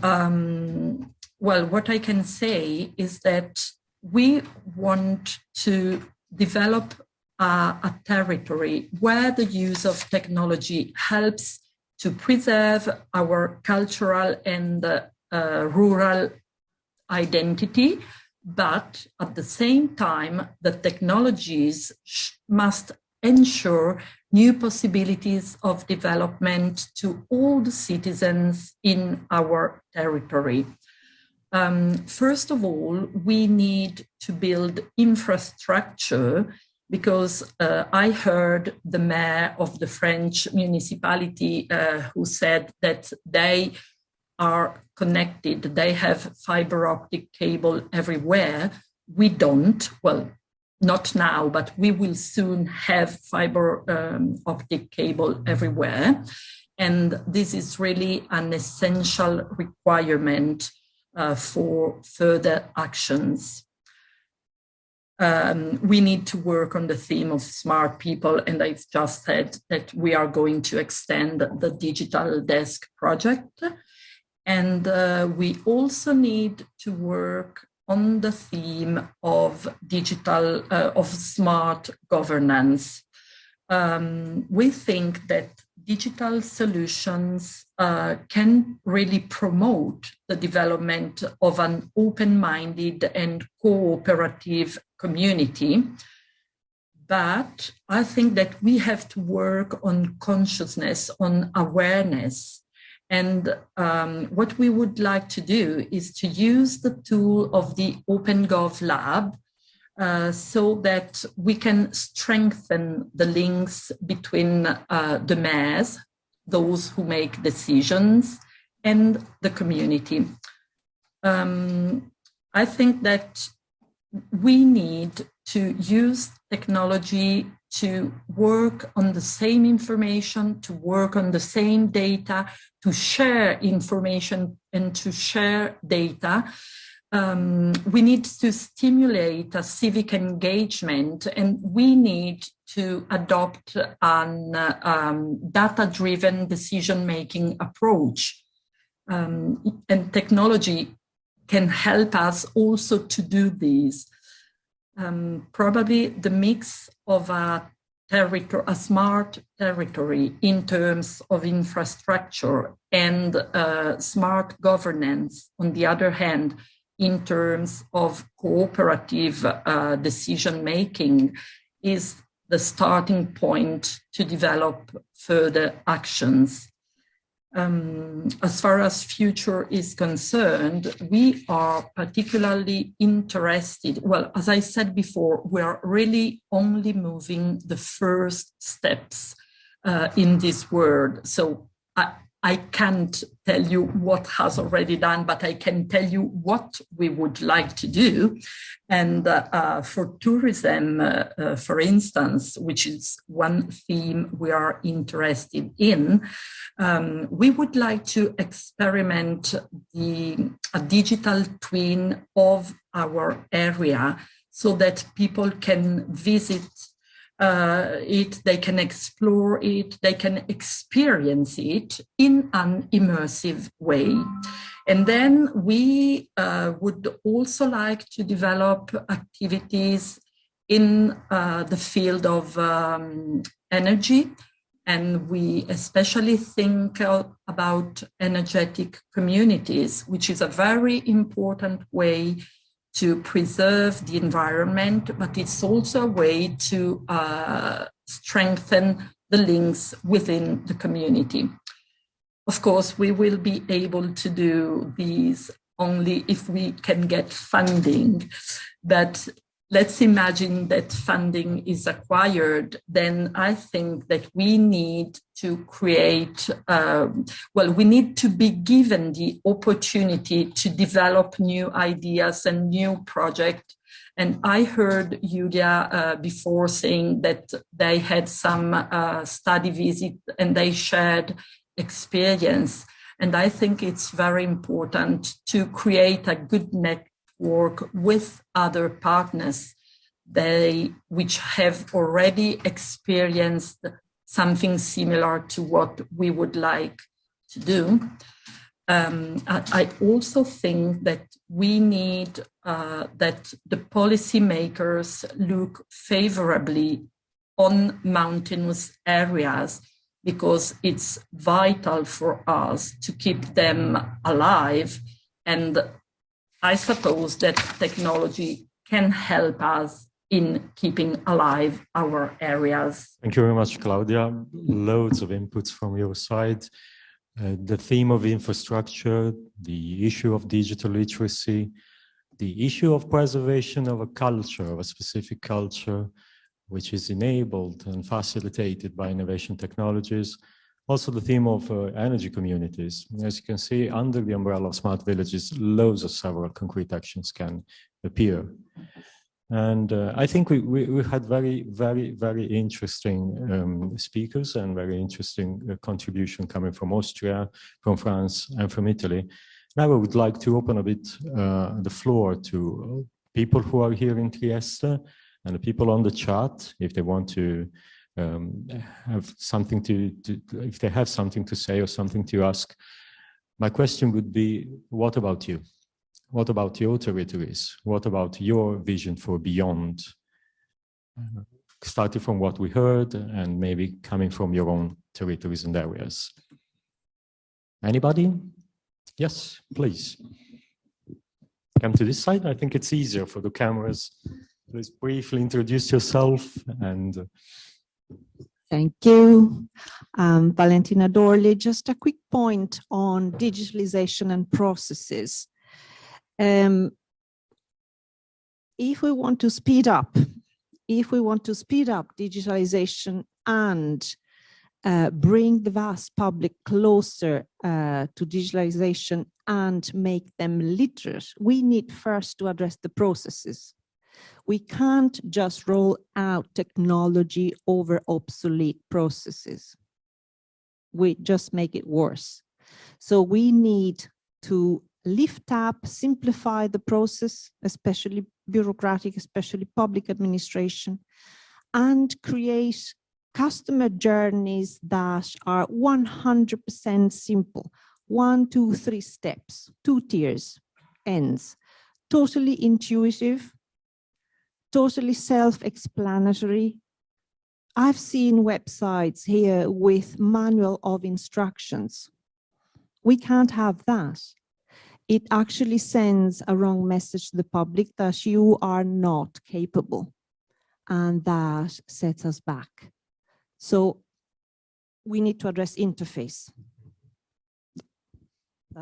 well, what I can say is that we want to develop a territory where the use of technology helps to preserve our cultural and rural identity, but at the same time, the technologies must ensure new possibilities of development to all the citizens in our territory. First of all, we need to build infrastructure, because I heard the mayor of the French municipality who said that they are connected, they have fiber optic cable everywhere. We don't, well, not now, but we will soon have fiber optic cable everywhere. And this is really an essential requirement for further actions. We need to work on the theme of smart people, and I've just said that we are going to extend the digital desk project. And we also need to work on the theme of digital, of smart governance. We think that digital solutions can really promote the development of an open-minded and cooperative community. But I think that we have to work on consciousness, on awareness. And what we would like to do is to use the tool of the OpenGov Lab so that we can strengthen the links between the mayors, those who make decisions, and the community. I think that we need to use technology to work on the same information, to work on the same data, to share information and to share data. We need to stimulate a civic engagement, and we need to adopt an data-driven decision-making approach. And technology can help us also to do this. Probably the mix of a smart territory in terms of infrastructure and smart governance, on the other hand, in terms of cooperative decision-making, is the starting point to develop further actions. As far as future is concerned, we are particularly interested, well, as I said before, we are really only moving the first steps in this world. So I can't tell you what has already done, but I can tell you what we would like to do. And for tourism, for instance, which is one theme we are interested in, we would like to experiment a digital twin of our area so that people can visit it, they can explore it, they can experience it in an immersive way. And then we would also like to develop activities in the field of energy. And we especially think about energetic communities, which is a very important way to preserve the environment, but it's also a way to strengthen the links within the community. Of course, we will be able to do these only if we can get funding, but let's imagine that funding is acquired, then I think that we need to create, we need to be given the opportunity to develop new ideas and new projects. And I heard Julia before saying that they had some study visit and they shared experience. And I think it's very important to create a good network with other partners which have already experienced something similar to what we would like to do. I also think that we need that the policymakers look favorably on mountainous areas, because it's vital for us to keep them alive. And I suppose that technology can help us in keeping alive our areas. Thank you very much, Claudia. Loads of inputs from your side. The theme of infrastructure, the issue of digital literacy, the issue of preservation of a culture, of a specific culture, which is enabled and facilitated by innovation technologies. Also the theme of energy communities. As you can see, under the umbrella of smart villages, loads of several concrete actions can appear. And I think we had very interesting speakers and very interesting contribution coming from Austria, from France, and from Italy. Now I would like to open a bit the floor to people who are here in Trieste and the people on the chat, if they want to have something if they have something to say or something to ask. My question would be, what about you? What about your territories? What about your vision for beyond? Starting from what we heard and maybe coming from your own territories and areas. Anybody? Yes, please. Come to this side. I think it's easier for the cameras. Please briefly introduce yourself and... Thank you. Valentina Dorley. Just a quick point on digitalization and processes. If we want to speed up digitalization and bring the vast public closer to digitalization and make them literate, we need first to address the processes. We can't just roll out technology over obsolete processes. We just make it worse. So we need to lift up, simplify the process, especially bureaucratic, especially public administration, and create customer journeys that are 100% simple. 1, 2, 3 steps, 2 tiers, ends, totally intuitive, totally self-explanatory. I've seen websites here with manual of instructions. We can't have that. It actually sends a wrong message to the public that you are not capable, and that sets us back. So we need to address interface.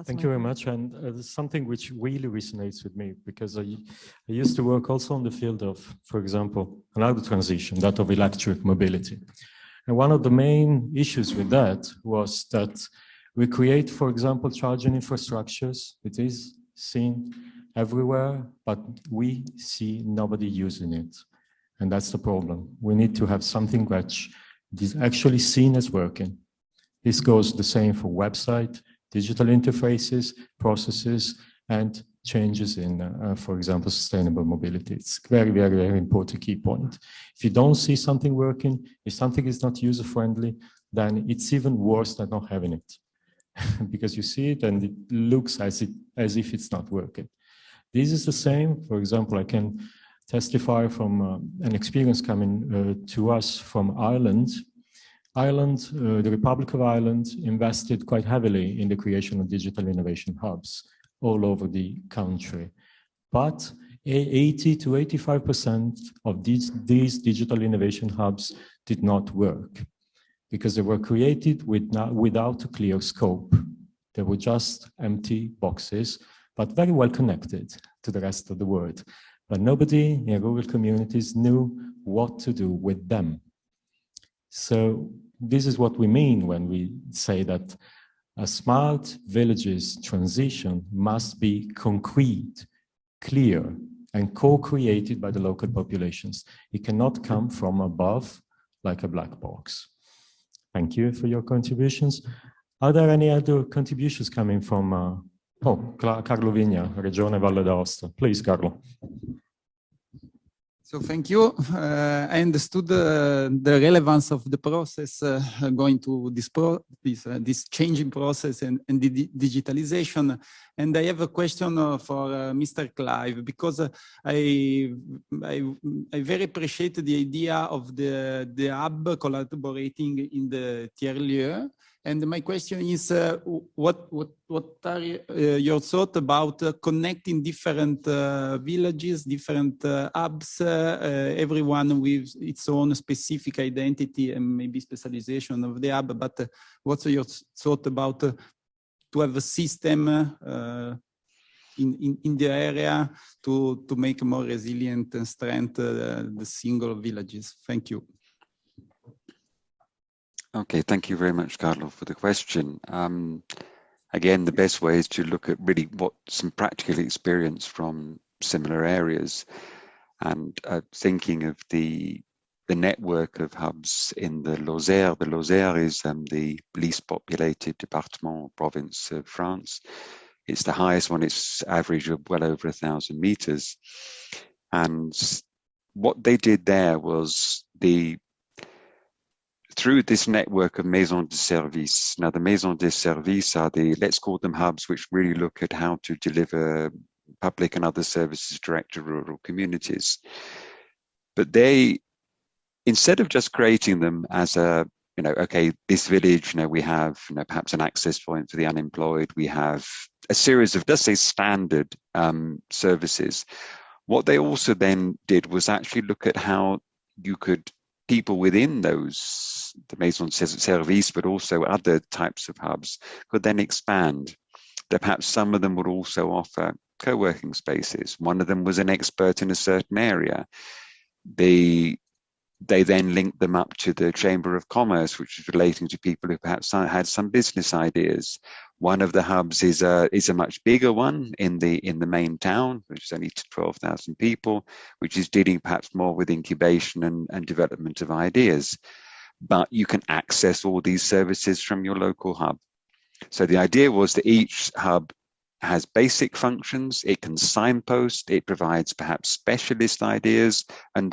Thank you very much. And there's something which really resonates with me, because I used to work also in the field of, for example, another transition, that of electric mobility. And one of the main issues with that was that we create, for example, charging infrastructures. It is seen everywhere, but we see nobody using it. And that's the problem. We need to have something which is actually seen as working. This goes the same for website, digital interfaces, processes, and changes in, for example, sustainable mobility. It's very important key point. If you don't see something working, if something is not user-friendly, then it's even worse than not having it. Because you see it and it looks as if it's not working. This is the same. For example, I can testify from an experience coming to us from Ireland. The Republic of Ireland invested quite heavily in the creation of digital innovation hubs all over the country. But 80 to 85% of these digital innovation hubs did not work, because they were created without a clear scope. They were just empty boxes, but very well connected to the rest of the world. But nobody in rural communities knew what to do with them. So this is what we mean when we say that a smart villages transition must be concrete, clear, and co-created by the local populations. It cannot come from above like a black box. Thank you for your contributions. Are there any other contributions coming from, Carlo Vigna, Regione Valle d'Aosta? Please, Carlo. So thank you. I understood the relevance of the process going to this changing process and the digitalization. And I have a question for Mr. Clive, because I very appreciate the idea of the hub collaborating in the tiers-lieux. And my question is, what are your thoughts about connecting different villages, different hubs, everyone with its own specific identity and maybe specialization of the hub? But what's your thought about to have a system in the area to make more resilient and strengthen the single villages? Thank you. Okay, thank you very much, Carlo, for the question. Again, the best way is to look at really what some practical experience from similar areas, and thinking of the network of hubs in the Lozère. The Lozère is the least populated department or province of France. It's the highest one. It's average of well over 1,000 meters. And what they did there was through this network of maisons de service. Now, the maisons de service are let's call them hubs, which really look at how to deliver public and other services direct to rural communities. But they, instead of just creating them as okay, this village, we have, perhaps an access point for the unemployed. We have a series of, let's say, standard services. What they also then did was actually look at how you could, people within the maisons de service, but also other types of hubs, could then expand. That perhaps some of them would also offer co-working spaces. One of them was an expert in a certain area. They then linked them up to the Chamber of Commerce, which is relating to people who perhaps had some business ideas. One of the hubs is a much bigger one in the main town, which is only 12,000 people, which is dealing perhaps more with incubation and development of ideas. But you can access all these services from your local hub. So the idea was that each hub has basic functions. It can signpost. It provides perhaps specialist ideas and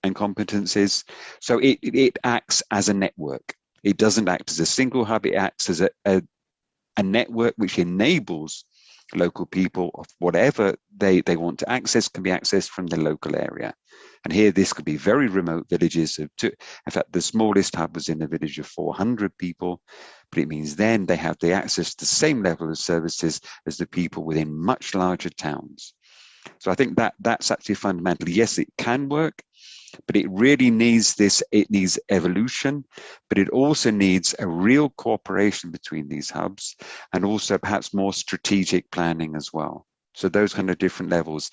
competencies. So it acts as a network. It doesn't act as a single hub. It acts as a network which enables local people of whatever they want to access can be accessed from the local area. And here, this could be very remote villages of two. In fact, the smallest hub was in a village of 400 people, but it means then they have the access to the same level of services as the people within much larger towns. So I think that's actually fundamentally, yes, it can work, but it really needs it needs evolution, but it also needs a real cooperation between these hubs and also perhaps more strategic planning as well. So those kind of different levels.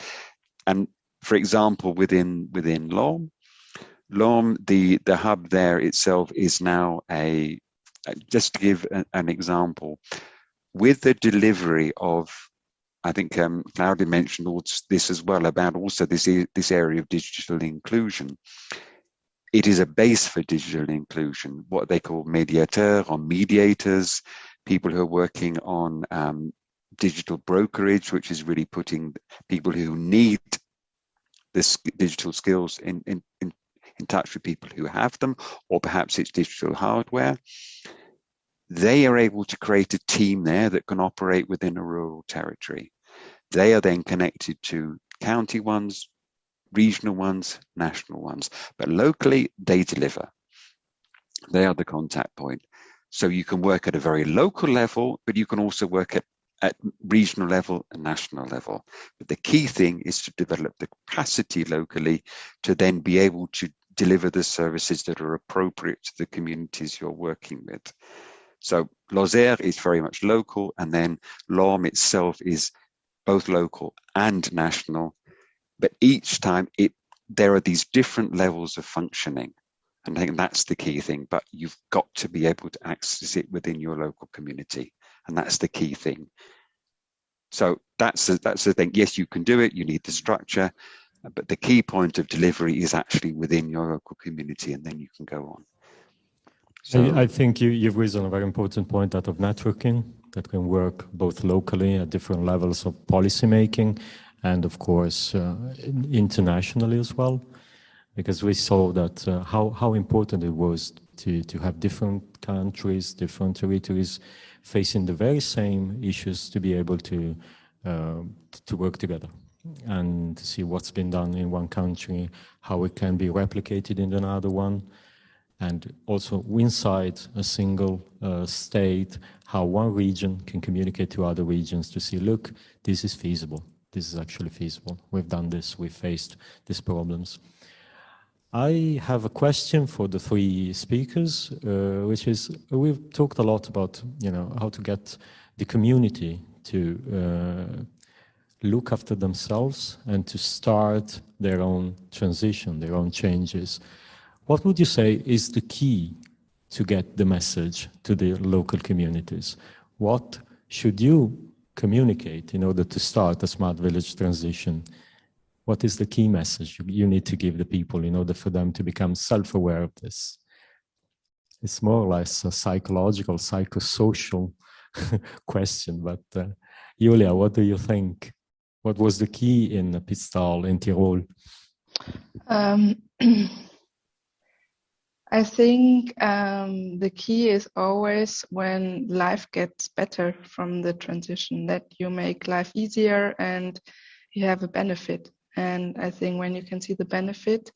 And for example, within Lorme, the hub there itself is now just to give an example, with the delivery of, I think Claudia mentioned this as well, about also this area of digital inclusion. It is a base for digital inclusion, what they call médiateurs or mediators, people who are working on digital brokerage, which is really putting people who need this digital skills in touch with people who have them, or perhaps it's digital hardware. They are able to create a team there that can operate within a rural territory. They are then connected to county ones, regional ones, national ones, but locally they deliver. They are the contact point. So you can work at a very local level, but you can also work at regional level and national level. But the key thing is to develop the capacity locally to then be able to deliver the services that are appropriate to the communities you're working with. So Lozère is very much local, and then Lorme itself is both local and national, but each time there are these different levels of functioning. And I think that's the key thing, but you've got to be able to access it within your local community. And that's the key thing. So that's the thing. Yes, you can do it. You need the structure, but the key point of delivery is actually within your local community, and then you can go on. So I think you've raised on a very important point, that of networking, that can work both locally at different levels of policy making, and of course internationally as well, because we saw that how important it was to have different countries, different territories facing the very same issues to be able to work together and to see what's been done in one country, how it can be replicated in another one, and also inside a single state, how one region can communicate to other regions to see, look, this is feasible, this is actually feasible, we've done this, we've faced these problems. I have a question for the three speakers, which is, we've talked a lot about, how to get the community to look after themselves and to start their own transition, their own changes. What would you say is the key to get the message to the local communities? What should you communicate in order to start a smart village transition? What is the key message you need to give the people in order for them to become self-aware of this? It's more or less a psychological, psychosocial question, but Julia, what do you think? What was the key in Pitztal, in Tirol? I think the key is always when life gets better from the transition, that you make life easier and you have a benefit. And I think when you can see the benefit,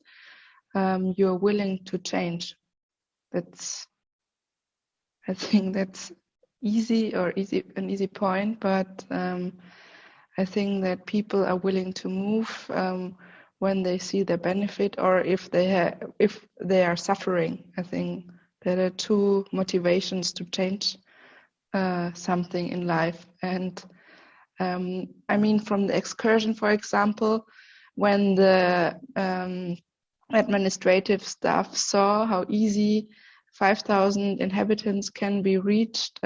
you're willing to change. I think that's an easy point, but I think that people are willing to move when they see the benefit, or if they are suffering. I think there are two motivations to change something in life. And I mean, from the excursion, for example, when the administrative staff saw how easy 5,000 inhabitants can be reached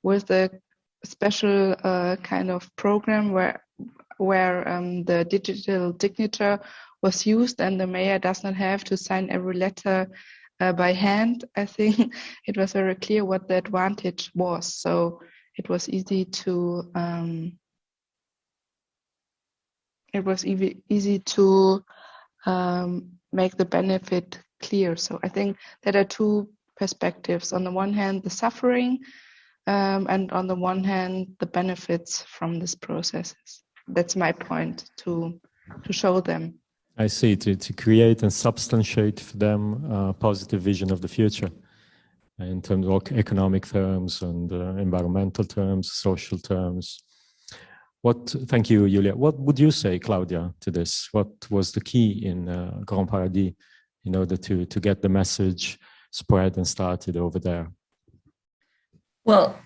with a special kind of program where the digital signature was used and the mayor does not have to sign every letter by hand, I think it was very clear what the advantage was. So it was easy to make the benefit clear. So I think there are two perspectives. On the one hand, the suffering, and on the one hand, the benefits from this processes. That's my point, to show them. I see, to create and substantiate for them a positive vision of the future in terms of economic terms and environmental terms, social terms. Thank you, Julia. What would you say, Claudia, to this? What was the key in Grand Paradis in order to get the message spread and started over there? Well,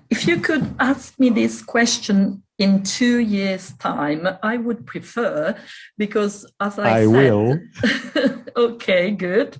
if you could ask me this question in 2 years' time, I would prefer, because as I said, will. Okay, good.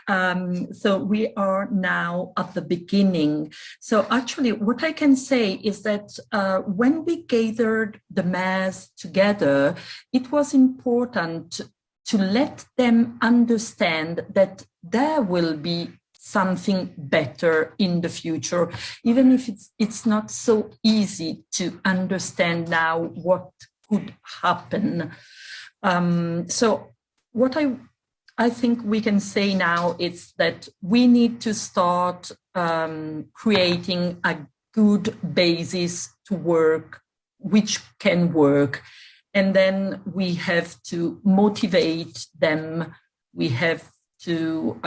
So we are now at the beginning. So actually what I can say is that when we gathered the mayors together, it was important to let them understand that there will be something better in the future, even if it's not so easy to understand now what could happen. So what I think we can say now is that we need to start creating a good basis to work, which can work. And then we have to motivate them. We have to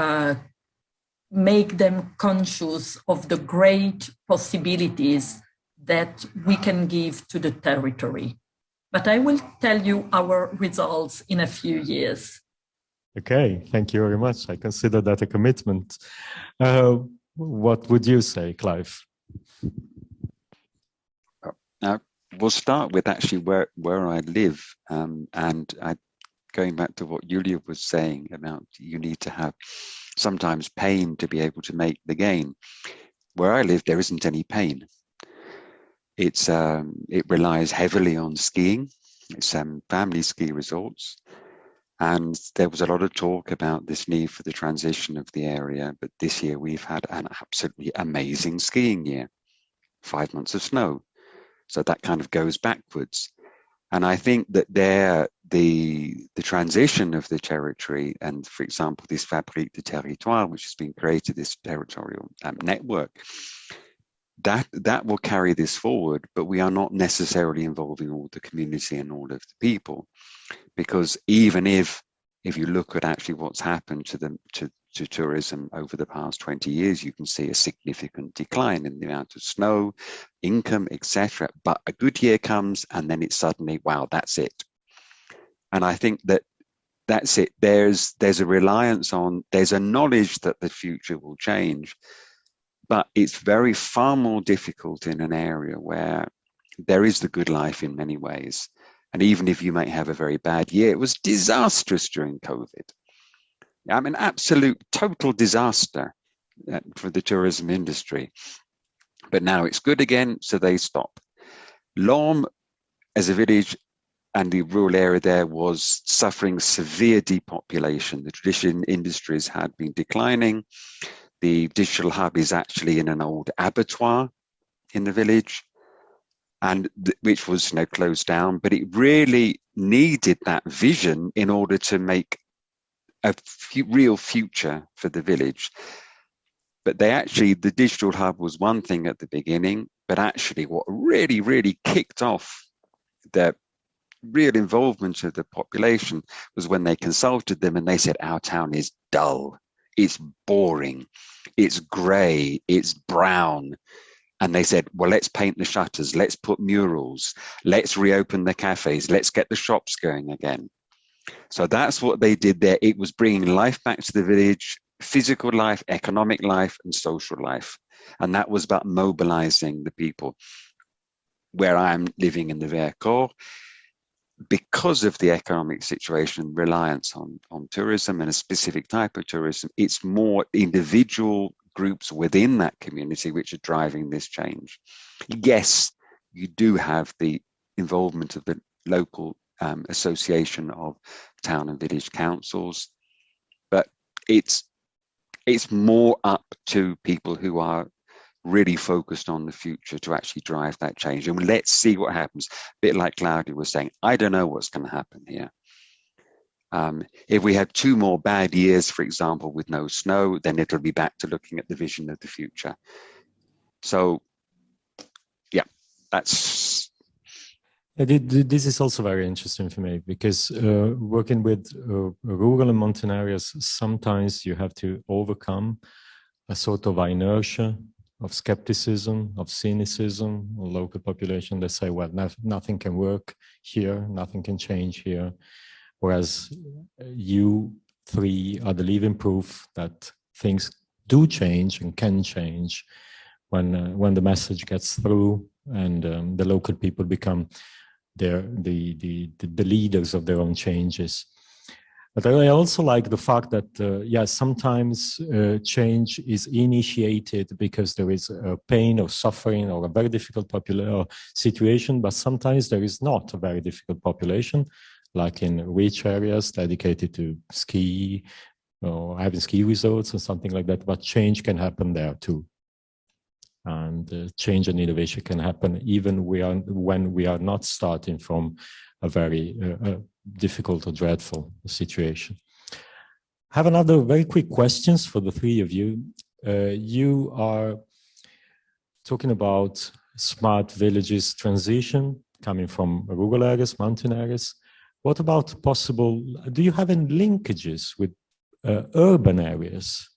make them conscious of the great possibilities that we can give to the territory. But I will tell you our results in a few years. Okay, thank you very much. I consider that a commitment. What would you say, Clive? We'll start with actually where I live, and going back to what Julia was saying about you need to have sometimes pain to be able to make the gain. Where I live, there isn't any pain. It relies heavily on skiing. It's family ski resorts. And there was a lot of talk about this need for the transition of the area. But this year we've had an absolutely amazing skiing year, 5 months of snow. So that kind of goes backwards. And I think that there, the transition of the territory, and for example, this Fabrique de Territoire, which has been created, this territorial network, that will carry this forward, but we are not necessarily involving all the community and all of the people, because even if you look at actually what's happened to tourism over the past 20 years, you can see a significant decline in the amount of snow, income, etc. But a good year comes and then it's suddenly, wow, that's it. And I think that's it. There's a reliance on, there's a knowledge that the future will change, but it's far more difficult in an area where there is the good life in many ways. And even if you might have a very bad year, it was disastrous during COVID. I mean, absolute total disaster for the tourism industry. But now it's good again, so they stop. Lorme, as a village, and the rural area there was suffering severe depopulation. The traditional industries had been declining. The digital hub is actually in an old abattoir in the village, and which was closed down, but it really needed that vision in order to make a real future for the village. But the digital hub was one thing at the beginning, but actually what really, really kicked off the real involvement of the population was when they consulted them and they said, our town is dull, it's boring, it's grey, it's brown. And they said, well, let's paint the shutters, let's put murals, let's reopen the cafes, let's get the shops going again. So that's what they did there. It was bringing life back to the village, physical life, economic life, and social life. And that was about mobilizing the people. Where I'm living in the Vercors, because of the economic situation, reliance on tourism and a specific type of tourism, it's more individual groups within that community which are driving this change. Yes, you do have the involvement of the local association of town and village councils, but it's more up to people who are really focused on the future to actually drive that change. And let's see what happens. A bit like Claudia was saying, I don't know what's going to happen here. If we have 2 more bad years, for example, with no snow, then it'll be back to looking at the vision of the future. So, yeah, that's... This is also very interesting for me, because working with rural and mountain areas, sometimes you have to overcome a sort of inertia, of skepticism, of cynicism, of local population. They say, well, nothing can work here, nothing can change here. Whereas you 3 are the living proof that things do change and can change when the message gets through and the local people become the leaders of their own changes. But I also like the fact that, yeah, sometimes change is initiated because there is a pain or suffering or a very difficult situation, but sometimes there is not a very difficult population, like in rich areas dedicated to ski or having ski resorts or something like that, but change can happen there too. And change and innovation can happen even when we are not starting from a very difficult or dreadful situation. I have another very quick questions for the 3 of you. You are talking about smart villages transition coming from rural areas, mountain areas. What about do you have any linkages with urban areas?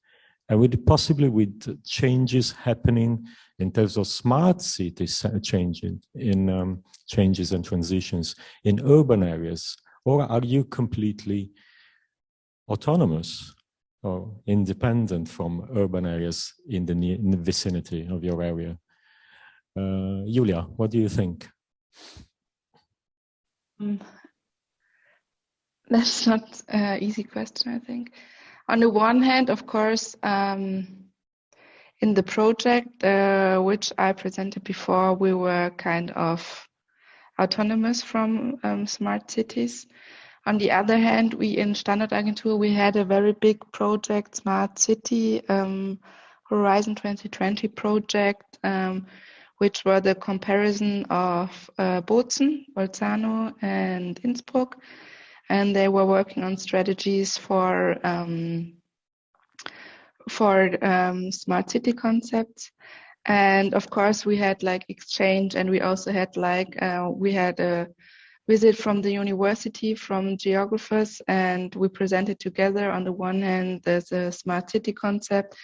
And possibly with changes happening in terms of smart cities changing in changes and transitions in urban areas, or are you completely autonomous or independent from urban areas in the vicinity of your area? Julia, what do you think? That's not an easy question, I think. On the one hand, of course, in the project which I presented before, we were kind of autonomous from smart cities. On the other hand, we in Standortagentur, we had a very big project, Smart City, Horizon 2020 project, which were the comparison of Bozen, Bolzano, and Innsbruck. And they were working on strategies for smart city concepts. And of course, we had like exchange, and we also had like, we had a visit from the university, from geographers, and we presented together. On the one hand, there's a smart city concept.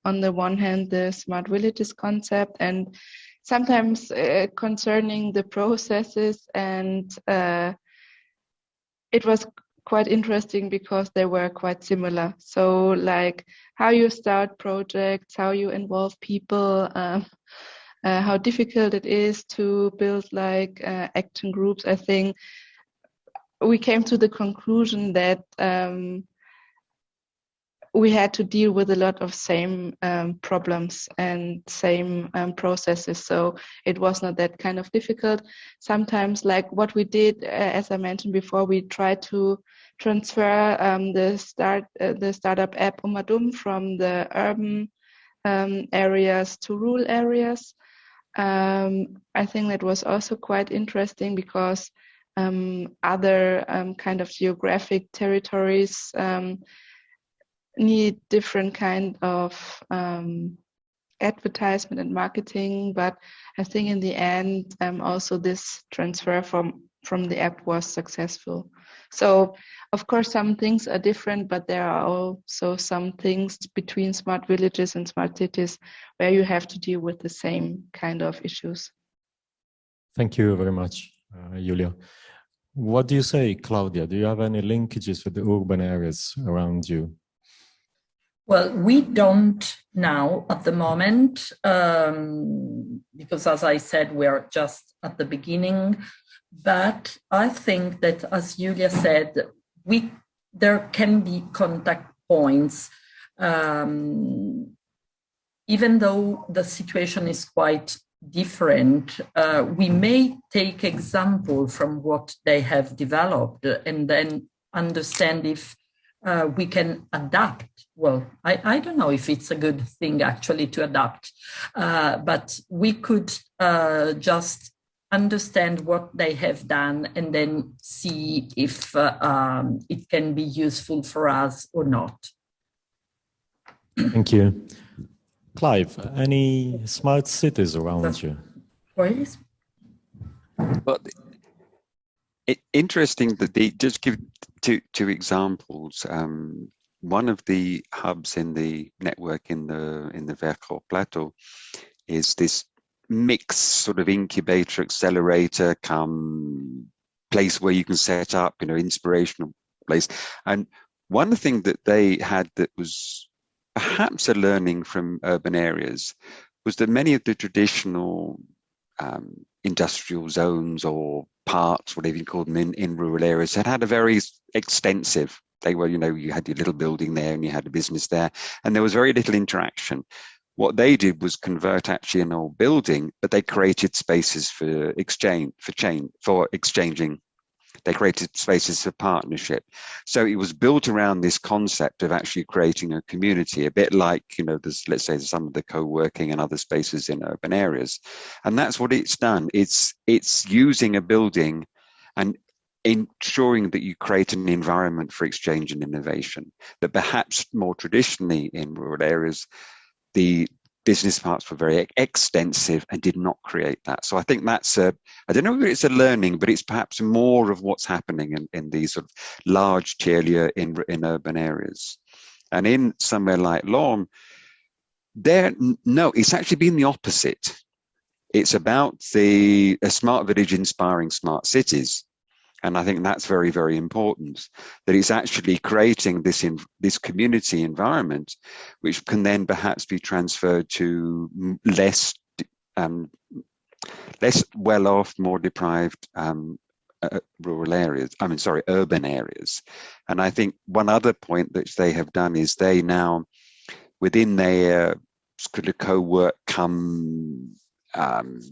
On the one hand, the smart villages concept, and sometimes concerning the processes. And it was quite interesting because they were quite similar. So like how you start projects, how you involve people, how difficult it is to build like action groups. I think we came to the conclusion that we had to deal with a lot of same problems and same processes. So it was not that kind of difficult. Sometimes, like what we did, as I mentioned before, we tried to transfer the startup app Umadum from the urban areas to rural areas. I think that was also quite interesting because other kind of geographic territories need different kind of advertisement and marketing, but I think in the end also this transfer from the app was successful. So of course some things are different, but there are also some things between smart villages and smart cities where you have to deal with the same kind of issues. Thank you very much, Julia. What do you say, Claudia? Do you have any linkages with the urban areas around you? Well, we don't now at the moment, because as I said, we're just at the beginning. But I think that, as Julia said, there can be contact points, even though the situation is quite different. We may take example from what they have developed and then understand if we can adapt. Well, I don't know if it's a good thing actually to adapt, but we could just understand what they have done and then see if it can be useful for us or not. Thank you. Clive, any smart cities around you? Please. Well, interesting that they just give two examples. One of the hubs in the network in the Vercors Plateau is this mixed sort of incubator, accelerator, come place where you can set up, inspirational place. And one thing that they had that was perhaps a learning from urban areas was that many of the traditional industrial zones or parks, whatever you call them, in rural areas had a very extensive. They were, you had your little building there and you had a business there, and there was very little interaction. What they did was convert actually an old building, but they created spaces for exchanging. They created spaces for partnership. So it was built around this concept of actually creating a community, a bit like, there's, let's say, some of the co-working and other spaces in urban areas. And that's what it's done. It's using a building and ensuring that you create an environment for exchange and innovation that perhaps more traditionally in rural areas, the business parks were very extensive and did not create that. So I think that's I don't know if it's a learning, but it's perhaps more of what's happening in these sort of large tiers in urban areas. And in somewhere like Lorme, it's actually been the opposite. It's about a smart village inspiring smart cities. And I think that's very, very important, that it's actually creating this community environment, which can then perhaps be transferred to less well-off, more deprived rural areas. Urban areas. And I think one other point that they have done is they now, within their sort of co-work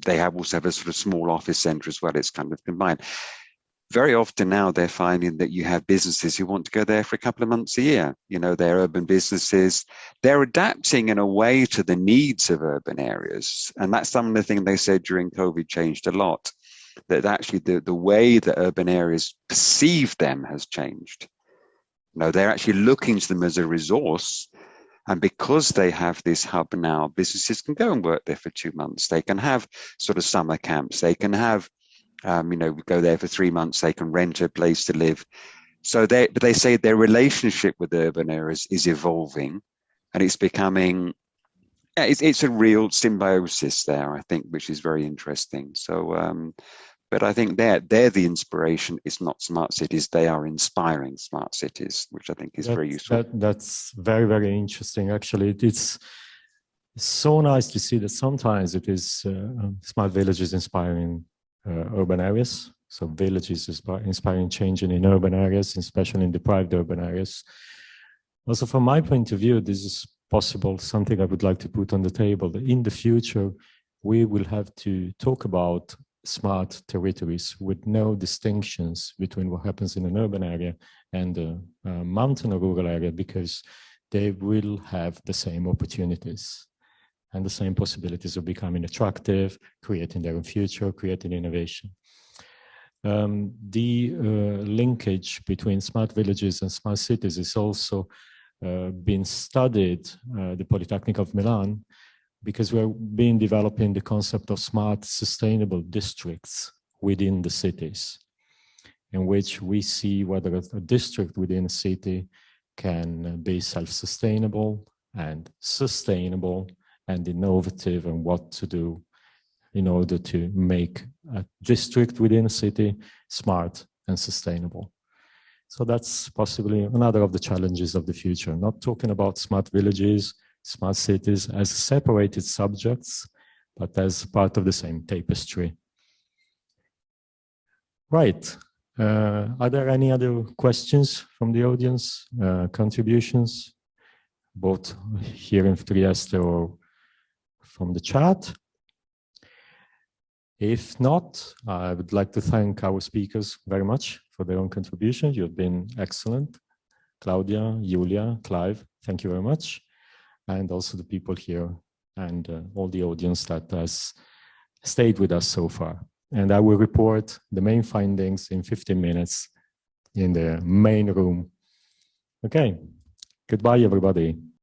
they also have a sort of small office center as well. It's kind of combined. very often now they're finding that you have businesses who want to go there for a couple of months a year. You know, they're urban businesses. They're adapting in a way to the needs of urban areas. And that's some of the things they said during COVID changed a lot, that actually the way that urban areas perceive them has changed. You know, they're actually looking to them as a resource. And because they have this hub now, businesses can go and work there for 2 months. They can have sort of summer camps. They can have, you know, go there for 3 months. They can rent a place to live. So they say their relationship with urban areas is evolving, and it's becoming, it's a real symbiosis there, I think, which is very interesting. So, but I think they're the inspiration. It's not smart cities. They are inspiring smart cities, which I think is very useful. That's very, very interesting. Actually, it's so nice to see that sometimes it is smart villages inspiring urban areas. So villages inspiring change in urban areas, especially in deprived urban areas. Also, from my point of view, this is possible, something I would like to put on the table, that in the future, we will have to talk about smart territories with no distinctions between what happens in an urban area and a mountain or rural area, because they will have the same opportunities and the same possibilities of becoming attractive, creating their own future, creating innovation. The linkage between smart villages and smart cities is also been studied at the Politecnico of Milan, because we're developing the concept of smart sustainable districts within the cities, in which we see whether a district within a city can be self-sustainable and sustainable and innovative, and what to do in order to make a district within a city smart and sustainable. So that's possibly another of the challenges of the future, not talking about smart villages, smart cities as separated subjects, but as part of the same tapestry. Right. Are there any other questions from the audience, contributions, both here in Trieste or from the chat? If not, I would like to thank our speakers very much for their own contributions. You've been excellent. Claudia, Julia, Clive, thank you very much. And also the people here and all the audience that has stayed with us so far. And I will report the main findings in 15 minutes in the main room. Okay, goodbye everybody.